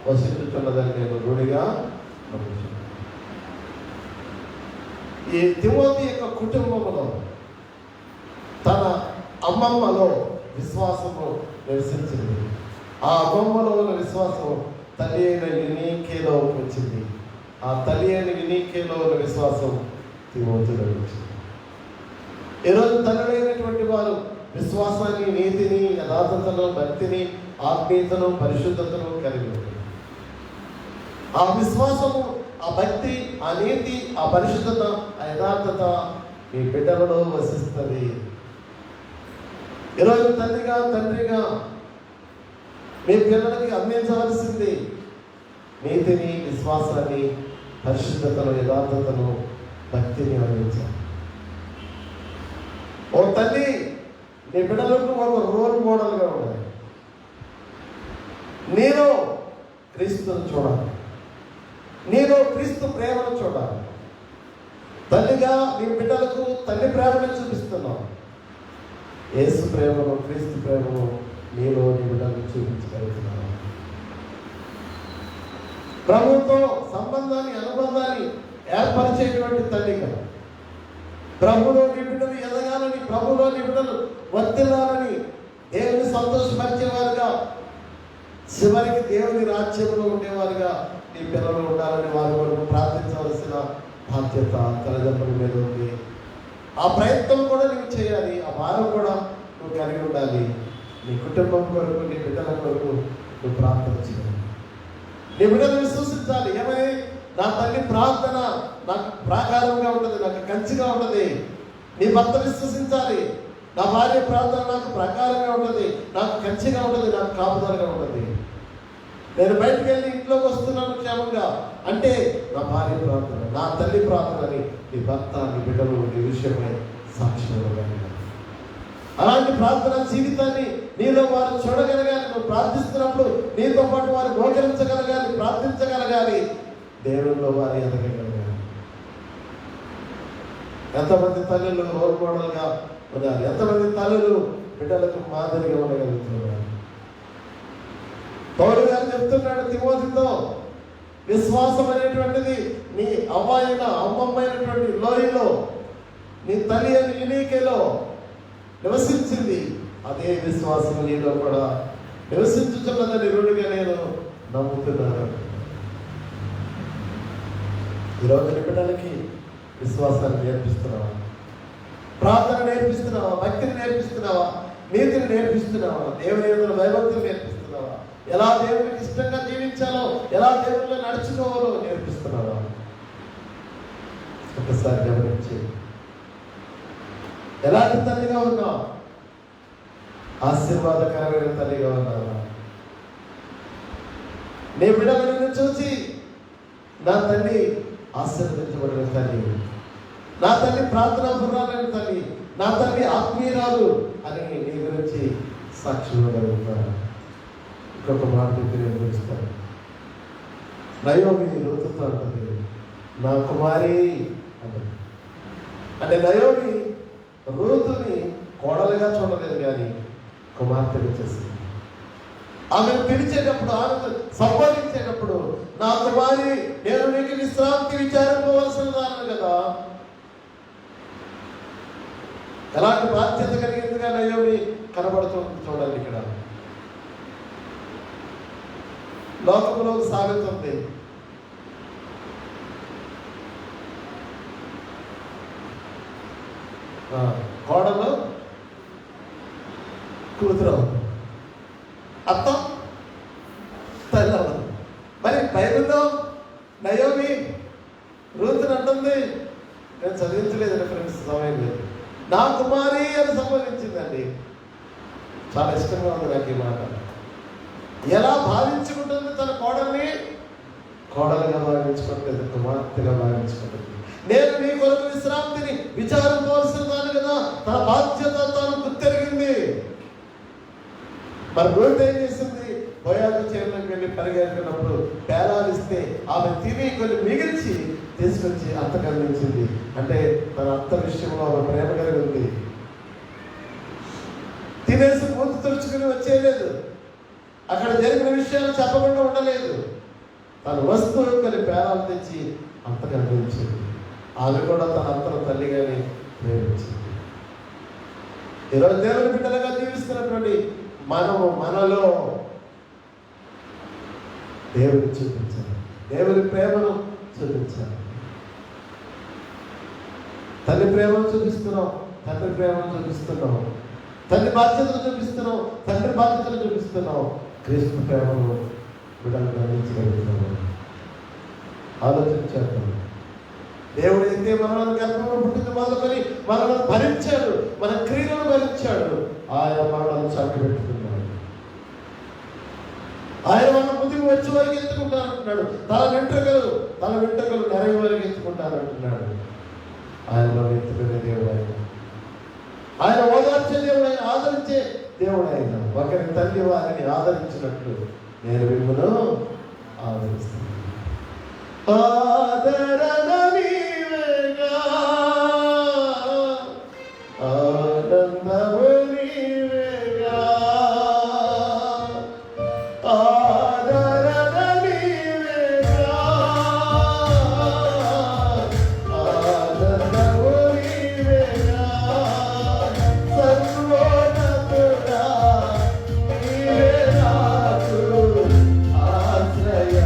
A: వసించుతున్నదని నేను రూఢిగా నమ్ముతున్నాను. ఈ తిమోతి యొక్క కుటుంబంలో తన అమ్మమ్మలో విశ్వాసము నివసించింది. ఆ అమ్మమ్మలో ఉన్న విశ్వాసం తల్లి అయిన యునీకేలో వచ్చింది. ఆ తల్లి అయిన యునీకేలో ఉన్న విశ్వాసం తిమోతిలో వచ్చింది. ఈరోజు తల్లులైనటువంటి వారు విశ్వాసాన్ని, నీతిని, యథార్థతను, భక్తిని, ఆత్మీయతను, పరిశుద్ధతను కలిగి ఉంటుంది. ఆ విశ్వాసము, ఆ భక్తి, ఆ నీతి, ఆ పరిశుద్ధత, ఆ యథార్థత మీ బిడ్డలలో వసిస్తుంది. ఈరోజు తల్లిగా, తండ్రిగా మీ పిల్లలకి అందించవలసింది నీతిని, విశ్వాసాన్ని, పరిశుద్ధతను, యథార్థతను, భక్తిని అందించాలి. ఓ తల్లి, నీ బిడ్డలకు ఒక రోల్ మోడల్గా ఉండాలి. నేను క్రీస్తును చూడాలి, నేను క్రీస్తు ప్రేమను చూడాలి. తల్లిగా నీ బిడ్డలకు తల్లి ప్రేమను చూపిస్తున్నావు. యేసు ప్రేమను, క్రీస్తు ప్రేమను నీలో నీ బిడ్డలకు చూపించగలుగుతున్నావు. ప్రభుతో సంబంధాన్ని, అనుబంధాన్ని ఏర్పరిచేటువంటి తల్లిగా ప్రభులో నీ బిడ్డలు ఎదగాలని, ప్రభులో నీ బిడ్డలు వర్తిల్లాలని, దేవుని సంతోషపరిచేవారుగా, చివరికి దేవుని రాజ్యంలో ఉండేవారుగా నీ పిల్లలు ఉండాలని వారి వరకు ప్రార్థించవలసిన బాధ్యత తల్లిదండ్రుల మీద ఉంది. ఆ ప్రయత్నం కూడా నువ్వు చేయాలి. ఆ భారం కూడా నువ్వు కలిగి ఉండాలి. నీ కుటుంబం కొరకు, నీ బిడ్డల కొరకు నువ్వు ప్రార్థన చేయాలి. నీ బిడ్డలు విశ్వసించాలి. ఏమని? నా తల్లి ప్రార్థన నాకు ప్రాకారంగా ఉంటుంది, నాకు కంచిగా ఉంటుంది. నీ భర్త విశ్వసించాలి, నా భార్య ప్రార్థన నాకు ప్రకారంగా ఉంటుంది, నాకు కంచిగా ఉంటుంది, నాకు కాపుదలగా ఉంటుంది. నేను బయటకు వెళ్ళి ఇంట్లోకి వస్తున్నాను క్షేమంగా అంటే నా భార్య ప్రార్థన, నా తల్లి ప్రార్థన అని నీ భర్త, నీ బిడ్డలు నీ విషయమై సాక్ష్యంగా. అలాంటి ప్రార్థన జీవితాన్ని నీలో వారు చూడగలగాలి. నువ్వు ప్రార్థిస్తున్నప్పుడు నీతో పాటు వారు మోకరించగలగాలి, ప్రార్థించగలగాలి, దేవుల్లో వారు ఎదగగలగాలి. ఎంతమంది తల్లులు రోల్ మోడల్గా ఉండాలి, ఎంతమంది తల్లులు బిడ్డలకు మాదిరిగా ఉండగలుగుతున్నారు. పౌలు గారు చెప్తున్నాడు తిమోతితో, విశ్వాసం అనేటువంటిది నీ అమ్మమ్మైనటువంటి లోయలో, నీ తల్లి అని యునీకేలో నివసించింది. అదే విశ్వాసం నీలో కూడా నివసించుతున్నదని రూఢిగా నేను నమ్ముతున్నాను. ఈరోజు నీ బిడ్డలకి విశ్వాసాన్ని నేర్పిస్తున్నావా? ప్రార్థన నేర్పిస్తున్నావా? భక్తిని నేర్పిస్తున్నావా? నీతిని నేర్పిస్తున్నావా? దేవుని యందు భయభక్తులు నేర్పిస్తున్నావా? ఎలా దేవునికి ఇష్టంగా జీవించాలో, ఎలా దేవునిలో నడుచుకోవాలో నేర్పిస్తున్నావా? ఒకసారి గమనించి ఎలాంటి తల్లిగా ఉన్నావు? ఆశీర్వాదకరమైన తల్లిగా ఉన్నావా? నీ బిడ్డలను చూసి నా తల్లి ఆశీర్వదించబడిన తల్లి, నా తల్లి ప్రార్థనా పురాలైన తల్లి, నా తల్లి ఆత్మీయురాలు అని నీ గురించి సాక్ష్యం ఇవ్వగలుగుతాను. ఇంకొక మాట తెలియజేస్తాను. నయోమి రూతుతో అంటుంది, నా కుమారి అంటుంది. అంటే నయోమి రూతుని కోడలుగా చూడలేదు కానీ కుమార్తెగా చేసింది. ఆమెను పిలిచేటప్పుడు, ఆమెను సంబోధించేటప్పుడు, నా కుమారి నేను నీకు విశ్రాంతి విచారింపవలసిన దాన్ని కదా. ఎలాంటి బాధ్యత కలిగిందిగా నయోమి కనబడుతుంది చూడండి. ఇక్కడ లోకంలో సాగుతుంది. కోడలు కూతురు అత్త తల్లి అవ్వదు. మరి బైబిల్లో నయోమి రూతుని అంటుంది, నేను చదివించలేదు ఫ్రెండ్స్, సమయం లేదు, నా కుమారి అని సంబోధించిందండి. చాలా ఇష్టంగా ఉంది నాకు ఈ మాట. ఎలా భావించుకుంటుంది తన కోడల్ని? కోడలుగా భావించుకుంటుంది, కుమార్తెగా భావించుకుంటుంది. నేను నీ కొరకు విశ్రాంతిని విచారించవలసిన దాన్ని కదా. తన బాధ్యత తాను గుర్తెరిగింది. మరి రూత్ ఏం చేసింది? పోయాకు చేనులోకి వెళ్ళి పరిగెత్తినప్పుడు పేలాలు ఇస్తే ఆమె తిని కొన్ని మిగిల్చి తీసుకొచ్చి అత్త అందించింది. అంటే తన అత్త విషయంలో ఆమె ప్రేమ కలిగి ఉంది. తినేసి మూతి తుడుచుకుని వచ్చేయలేదు. అక్కడ జరిగిన విషయాలు చెప్పకుండా ఉండలేదు. తన వస్తువు కొన్ని పేలాలు తెచ్చి అత్తకు అందించింది. ఆమె కూడా తన అత్తను తల్లిగానే ప్రేమించింది. ఈరోజు దేవుని బిడ్డలుగా జీవిస్తున్నటువంటి మనము మనలో దేవుని చూపించాలి, దేవుని ప్రేమను చూపించాలి. తల్లి ప్రేమను చూపిస్తున్నాం, తండ్రి ప్రేమను చూపిస్తున్నాం, తల్లి బాధ్యతలు చూపిస్తున్నాం, తండ్రి బాధ్యతలు చూపిస్తున్నాం, క్రీస్తు ప్రేమను బిడ్డలు గమనించగలుగుతున్నాం. ఆలోచించారు. దేవుడు అయితే మనల్ని గర్భంలో పుట్టింది మొదలుకొని మనల్ని భరించాడు, మన క్రియలను భరించాడు. ఆయన మనల్ని చాటి పెట్టుకున్నాడు. ఆయన మన ముదిగి వచ్చి వరకు ఎత్తుకుంటానంటున్నాడు. తన వెంట్రుకలు నెరవి వరకు ఎత్తుకుంటానంటున్నాడు. ఆయన మనం ఎత్తుకునే దేవుడు ఆయన. ఆయన ఓదార్చే దేవుడు ఆయన, ఆదరించే దేవుడు ఆయన. ఒకరి తల్లి వారిని ఆదరించినట్లు నేను మిమ్మల్ని ఆదరిస్తాను. ఆదరణ నీవేగా, ఆనందము నీవేగా, ఆదరణ నీవేగా, ఆనందము నీవేగా, సర్వోన్నతుడా నీవే నాకు ఆశ్రయ.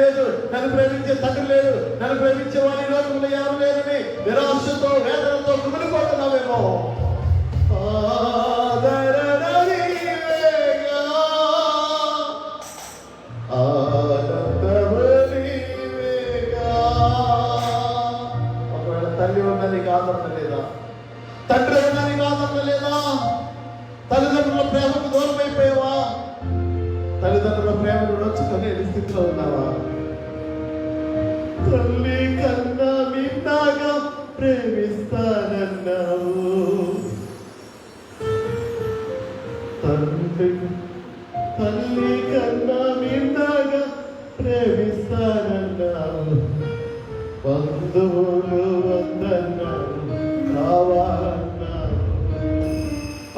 A: లేదు, నన్ను ప్రేమించే తండ్రి లేడు, నన్ను ప్రేమించే వారి లోకంలో ఎవరు లేరని నిరాశతో వేదనతో కుమిలిపోతున్నావేమో. ఆదరణ నీవేగా, ఆనందము నీవేగా. ఒకవేళ తల్లి ఉన్నా నీకు ఆదరణ లేదా? తండ్రి ఉన్నా నీకు ఆదరణ లేదా? తల్లిదండ్రుల ప్రేమకు దూరం అయిపోయావా? తల్లిదండ్రుల ప్రేమను నొచ్చుకొని స్థితిలో ఉన్నావా? తల్లి కన్నా మిన్నాగా ప్రేమిస్తానన్నావు, తల్లి కన్నా మిన్నాగా ప్రేమిస్తానన్నావు, బంధువులు వద్దన్నావు, కావాలన్నావు.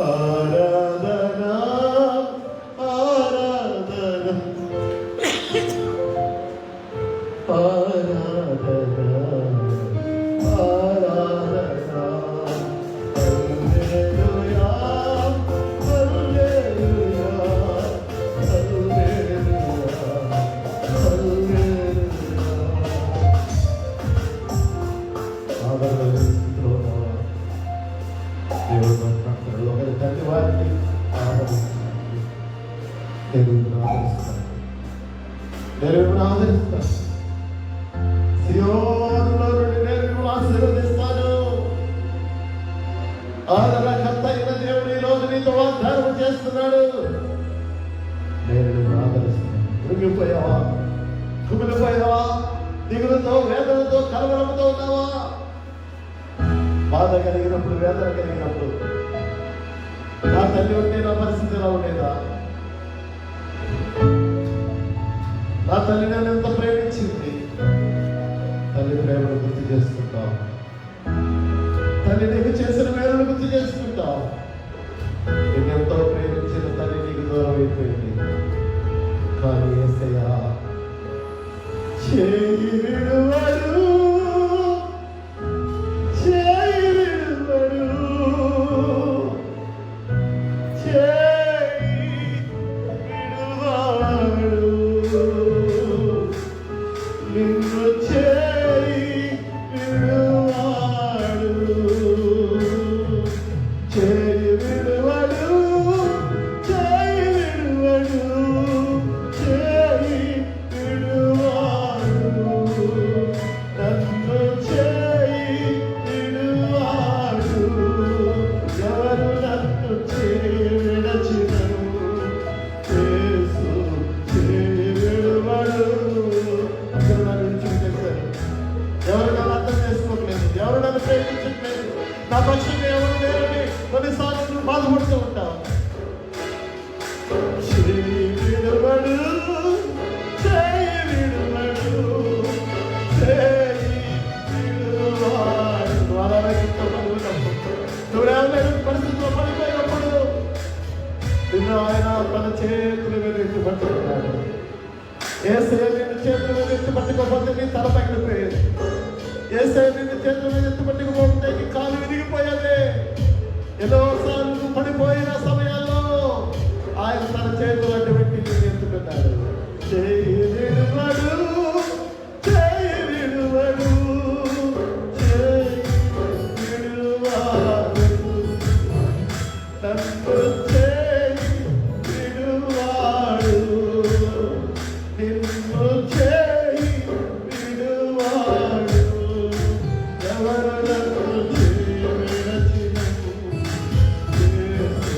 A: ఆరాధన ఆరాధన ఆరాధన ఆరాధన. హల్లెలూయా హల్లెలూయా హల్లెలూయా హల్లెలూయా. ఆరాధన స్థితిలో ఉన్నావా? దేవుడు ప్రార్థనలో ఒకరి తండ్రి వారిని ఆదరిస్తాను, దేవుడిని ఆదరిస్తాను, దేవుడిని ఆదరిస్తాను. సియోనులో నుండి నేను ఆశీర్వదిస్తాను. ఆదరణకర్త అయిన దేవుడు ఈ రోజు నీతో వాగ్దానం చేస్తున్నాడు. నేను నిన్ను ఆదరిస్తాను. కృంగిపోయావా? కుమిలిపోయావా? దిగులుతో వేదనతో కలవరంతో ఉన్నావా? బాధ కలిగినప్పుడు, వేదన కలిగినప్పుడు నా తల్లి ఉంటే నా పరిస్థితి ఎలా ఉండేదా? నా తల్లి నన్ను ఎంత ప్రేమించింది. తల్లి ప్రేమను గుర్తు చేసుకుంటావు, తల్లి నీకు చేసిన మేలును గుర్తు చేసుకుంటావు. నిన్నెంతో ప్రేమించిన తల్లి నీకు దూరం అయిపోయింది. కానీ యేసయ్యా చేయి విడువడు, చేయి విడువడు, చేయి విడువడు, నిన్ను చేయి విడువడు, చేయి విడువడు, చేయి విడువడు, చేయి విడువడు, నన్ను చేయి విడువడు. ఎవరు నన్ను చేయి విడచినను, యేసు చేయి విడువడు. అందరూ నన్ను విడిచిపెట్టేశారు. ఎవరు నన్ను అర్థం చేసుకోవట్లేదు, ఎవరు నన్ను ప్రేమించట్లేదు, నా పక్షంగా ఎవరు లేరని కొన్నిసార్లు నువ్వు బాధపడుతూ ఉంటావు. చేయి విడువడు, చేయి విడువడు, చేయి విడువడు. నువ్వు అనారోగ్యంతో పడిపోయినప్పుడు, నువ్వు లేవలేని పరిస్థితుల్లో పడిపోయినప్పుడు నిన్ను ఆయన తన చేతుల మీద ఎత్తి పట్టుకున్నాడు. యేసయ్య నిన్ను చేతుల మీద ఎత్తి పట్టుకోకపోతే నీ తల పగిలిపోయేది. యేసయ్య నిన్ను చేతుల మీద ఎత్తి పట్టుకోకపోతే నీ కాలు విరిగిపోయేది. ఎన్నోసార్లు నువ్వు పడిపోయిన సమయాల్లో ఆయన తన చేతులు అడ్డు పెట్టి నిన్ను ఎత్తుకున్నాడు. చేయి విడువడు, చేయి విడువడు, చేయి విడువడు, నన్ను చేయి విడువడు, నిన్ను చేయి విడువడు. ఎవరు నన్ను చేయి విడచినను, యేసు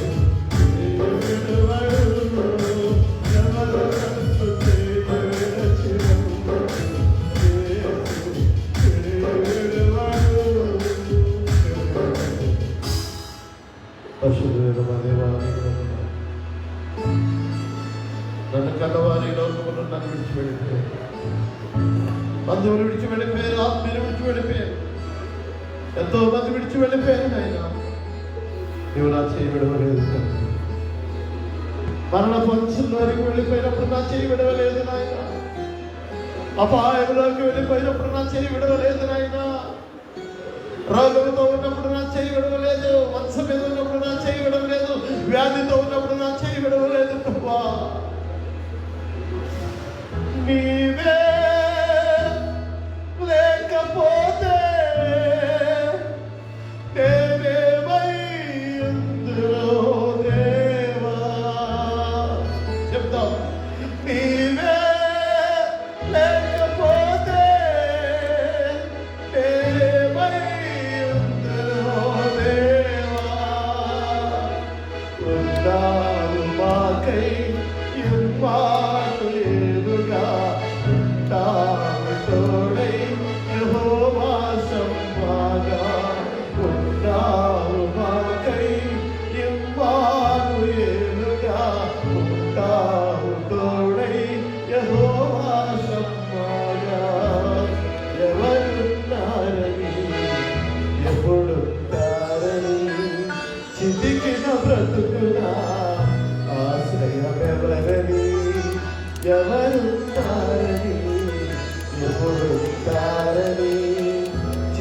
A: చేయి విడువడు. ఎవరు నన్ను చేయి విడచినను, యేసు చేయి విడువడు. పరిశుద్ధుడైన మా దేవా, నీకు వందనాలు. నన్ను కన్నవారి లోకమును నన్ను విడిచి వెళ్ళిపోయారు, బంధువులు విడిచి వెళ్ళిపోయారు, ఆత్మీయులు విడిచి వెళ్ళిపోయారు, ఎంతో మంది విడిచి వెళ్ళిపోయారు. నాయన నీవు నా చేయి విడవలేదు. మరణ పంచంలో వరకు వెళ్ళిపోయినప్పుడు నా చేయి విడవలేదు నాయన. అపాయంలోకి వెళ్ళిపోయినప్పుడు నా చేయి విడవలేదు నాయన. రోగంతో ఉన్నప్పుడు నా చేయి విడవలేదు, మంచం మీద ఉన్నప్పుడు నా చేయి విడవలేదు, వ్యాధితో ఉన్నప్పుడు నా చేయి విడవలేదు. ప్రభా నీవే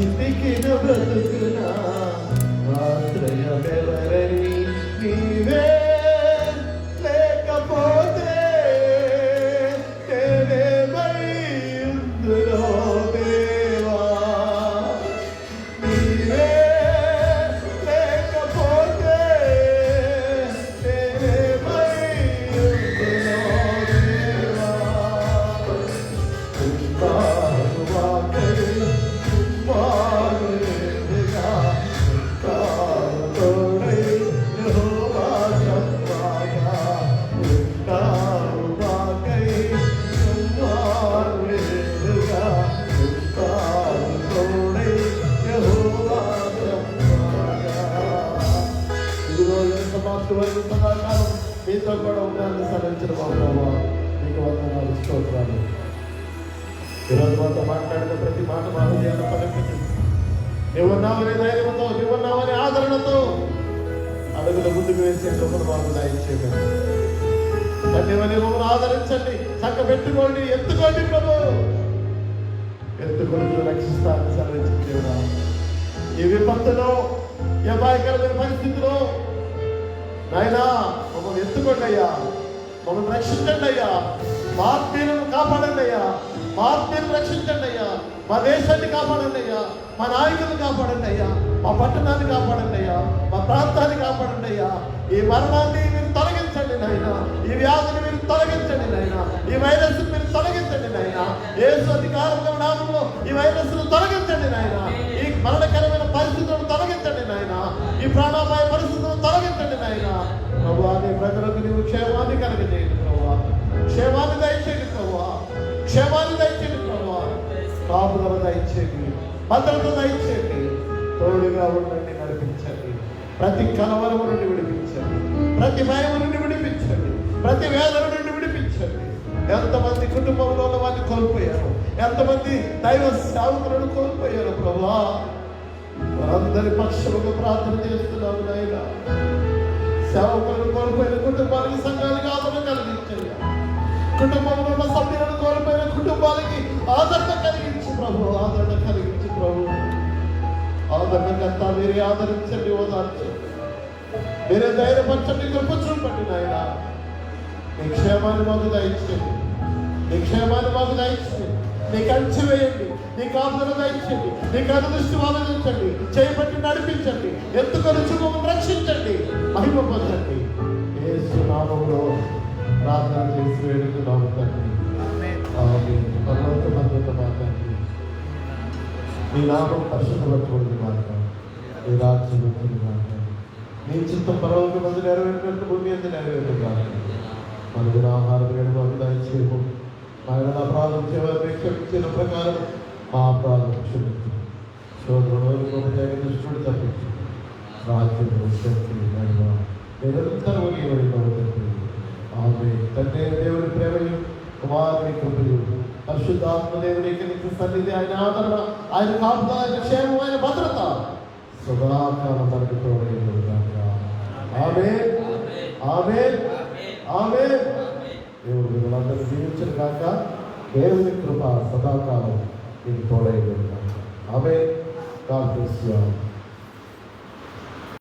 A: చితికిన బ్రతుకున ఆశ్రయమెవరని నీవే లేకపోతే నేనేమై ఉందునో దేవా. నీవే లేకపోతే నేనేమై ఉందునో దేవా. కుంభారు వాకై కుంభారు ఎదుగా కుంభారు తోడై యెహోవా చెప్పగా. కుంభారు వాకై కుంభారు ఎదుగా కుంభారు తోడై యెహోవా చెప్పగా. ఇదిగో ఎంత మాత్రం వరకు సదాకాలం మీతో కూడా ఉండాలని సరించిన మా ప్రభావ మీకు వందనాలు స్తోత్రాలు. ఈరోజు మాతో మాట్లాడిన ప్రతి మాట మా హృదయాన్ని పలికించి నువ్వున్నావనే ధైర్యంతో నువ్వున్నావనే ఆదరణతో అడుగుల ముందుకు వేసే కృపను మాకు దయచేయండి. ధన్యమని మమ్మల్ని ఆదరించండి, చక్క పెట్టుకోండి, ఎత్తుకోండి ప్రభు. ఎత్తుకొని రక్షిస్తానని సరించిన దేవుడా, ఈ విపత్తులో ఈ అపాయకరమైన పరిస్థితిలో నాయనా మమ్మల్ని ఎత్తుకోండి అయ్యా, మమ్మల్ని రక్షించండి అయ్యా, మా ఆత్మీయులను కాపాడండి అయ్యా, మా ఆత్మీయులను రక్షించండి అయ్యా, మా దేశాన్ని కాపాడండి అయ్యా, మా నాయకులను కాపాడండి అయ్యా, మా పట్టణాన్ని కాపాడండి అయ్యా, మా ప్రాంతాన్ని కాపాడండి అయ్యా. ఈ మరణాన్ని మీరు తొలగించండి నాయనా, ఈ వ్యాధిని మీరు తొలగించండి నాయనా, ఈ వైరస్ మీరు తొలగించండి నాయనా. యేసు అధికారంలో నామంలో ఈ వైరస్ తొలగించండి నాయనా. ఈ మరణకరమైన పరిస్థితులను తొలగించండి నాయనా, ఈ ప్రాణాపాయ పరిస్థితులను తొలగించండి నాయనా. ప్రభువా నీ ప్రజలకు నీవు క్షేమాన్ని కలిగజేయండి ప్రభువా, క్షేమాన్ని దయచేయండి ప్రభువా, క్షేమాన్ని దయచేయండి ప్రభువా. కాపుదల దయచేయండి, భద్రత దయచేయండి, తోడుగా ఉండండి, నడిపించండి. ప్రతి కలవరము నుండి విడిపించండి, ప్రతి భయం నుండి విడిపించండి, ప్రతి వేదన నుండి విడిపించండి. ఎంతమంది కుటుంబంలో ఉన్న వారిని కోల్పోయారు, ఎంతమంది దైవ సేవకులను కోల్పోయారు ప్రభువా. వారందరి పక్షముగా ప్రార్థన చేస్తున్నాము నాయనా. సేవకులను కోల్పోయిన కుటుంబాలకి, సంఘానికి ఆదరణ కలిగించండి. కుటుంబంలో ఉన్న సభ్యులను కోల్పోయిన కుటుంబాలకి ఆదరణ కలిగించి ప్రభు, ఆదరణ కలిగించి ప్రభు. ఆదరణకంతా మీరే ఆదరించండి, ఓదార్చండి, మీరే ధైర్యపరచండి, కృప చూపండి నాయన. నీ క్షేమాన్ని మాకు దయచేయండి, నీ క్షేమాన్ని మాకు దయచేయండి, నీ కంచె వేయండి, నీ కాపుదల దయచేయండి, నీ కనుదృష్టి ఆలోచించండి, చేయబట్టి నడిపించండి, ఎత్తుకొని చూపమని రక్షించండి, మహిమ పొందండి. యేసు నామములో ప్రార్థన చేసి వేడుకున్నాము తండ్రి. ఆమేన్. పరలోకమందున్న మా తండ్రి, నీ నామం పరిశుద్ధపరచబడింది గాక, నీ రాజ్యం వచ్చును గాక, నీ చిత్తం పరలోకమందు నెరవేరినట్టు భూమి అందు నెరవేరును గాక. మనకు ఆహారం వేడు మాకు దయచేయము, ఆయన అపరాధం చేయవారిని క్షమించిన ప్రకారం మా అపరాధం క్షమించు. శోధనలో దృష్టి తప్పించు, రాజ్యం శక్తి మహిమ నిరంతరం తండ్రి. ఆమేన్. తండ్రి దేవుని ప్రేమయు, కుమారుని కృపయు, పరిశుద్ధాత్మ దేవుని నిత్య సన్నిధి, ఆయన ఆదరణ, ఆయన కాపుదల, ఆయన క్షేమం, ఆయన భద్రత సదాకాలం మనకు తోడై ఉండును గాక. ఆమేన్, ఆమేన్, ఆమేన్. దేవుడు మిమ్మల్ని దీవించును గాక. దేవుని కృప సదాకాలం మీకు తోడై ఉండును గాక. Amen. God bless you all.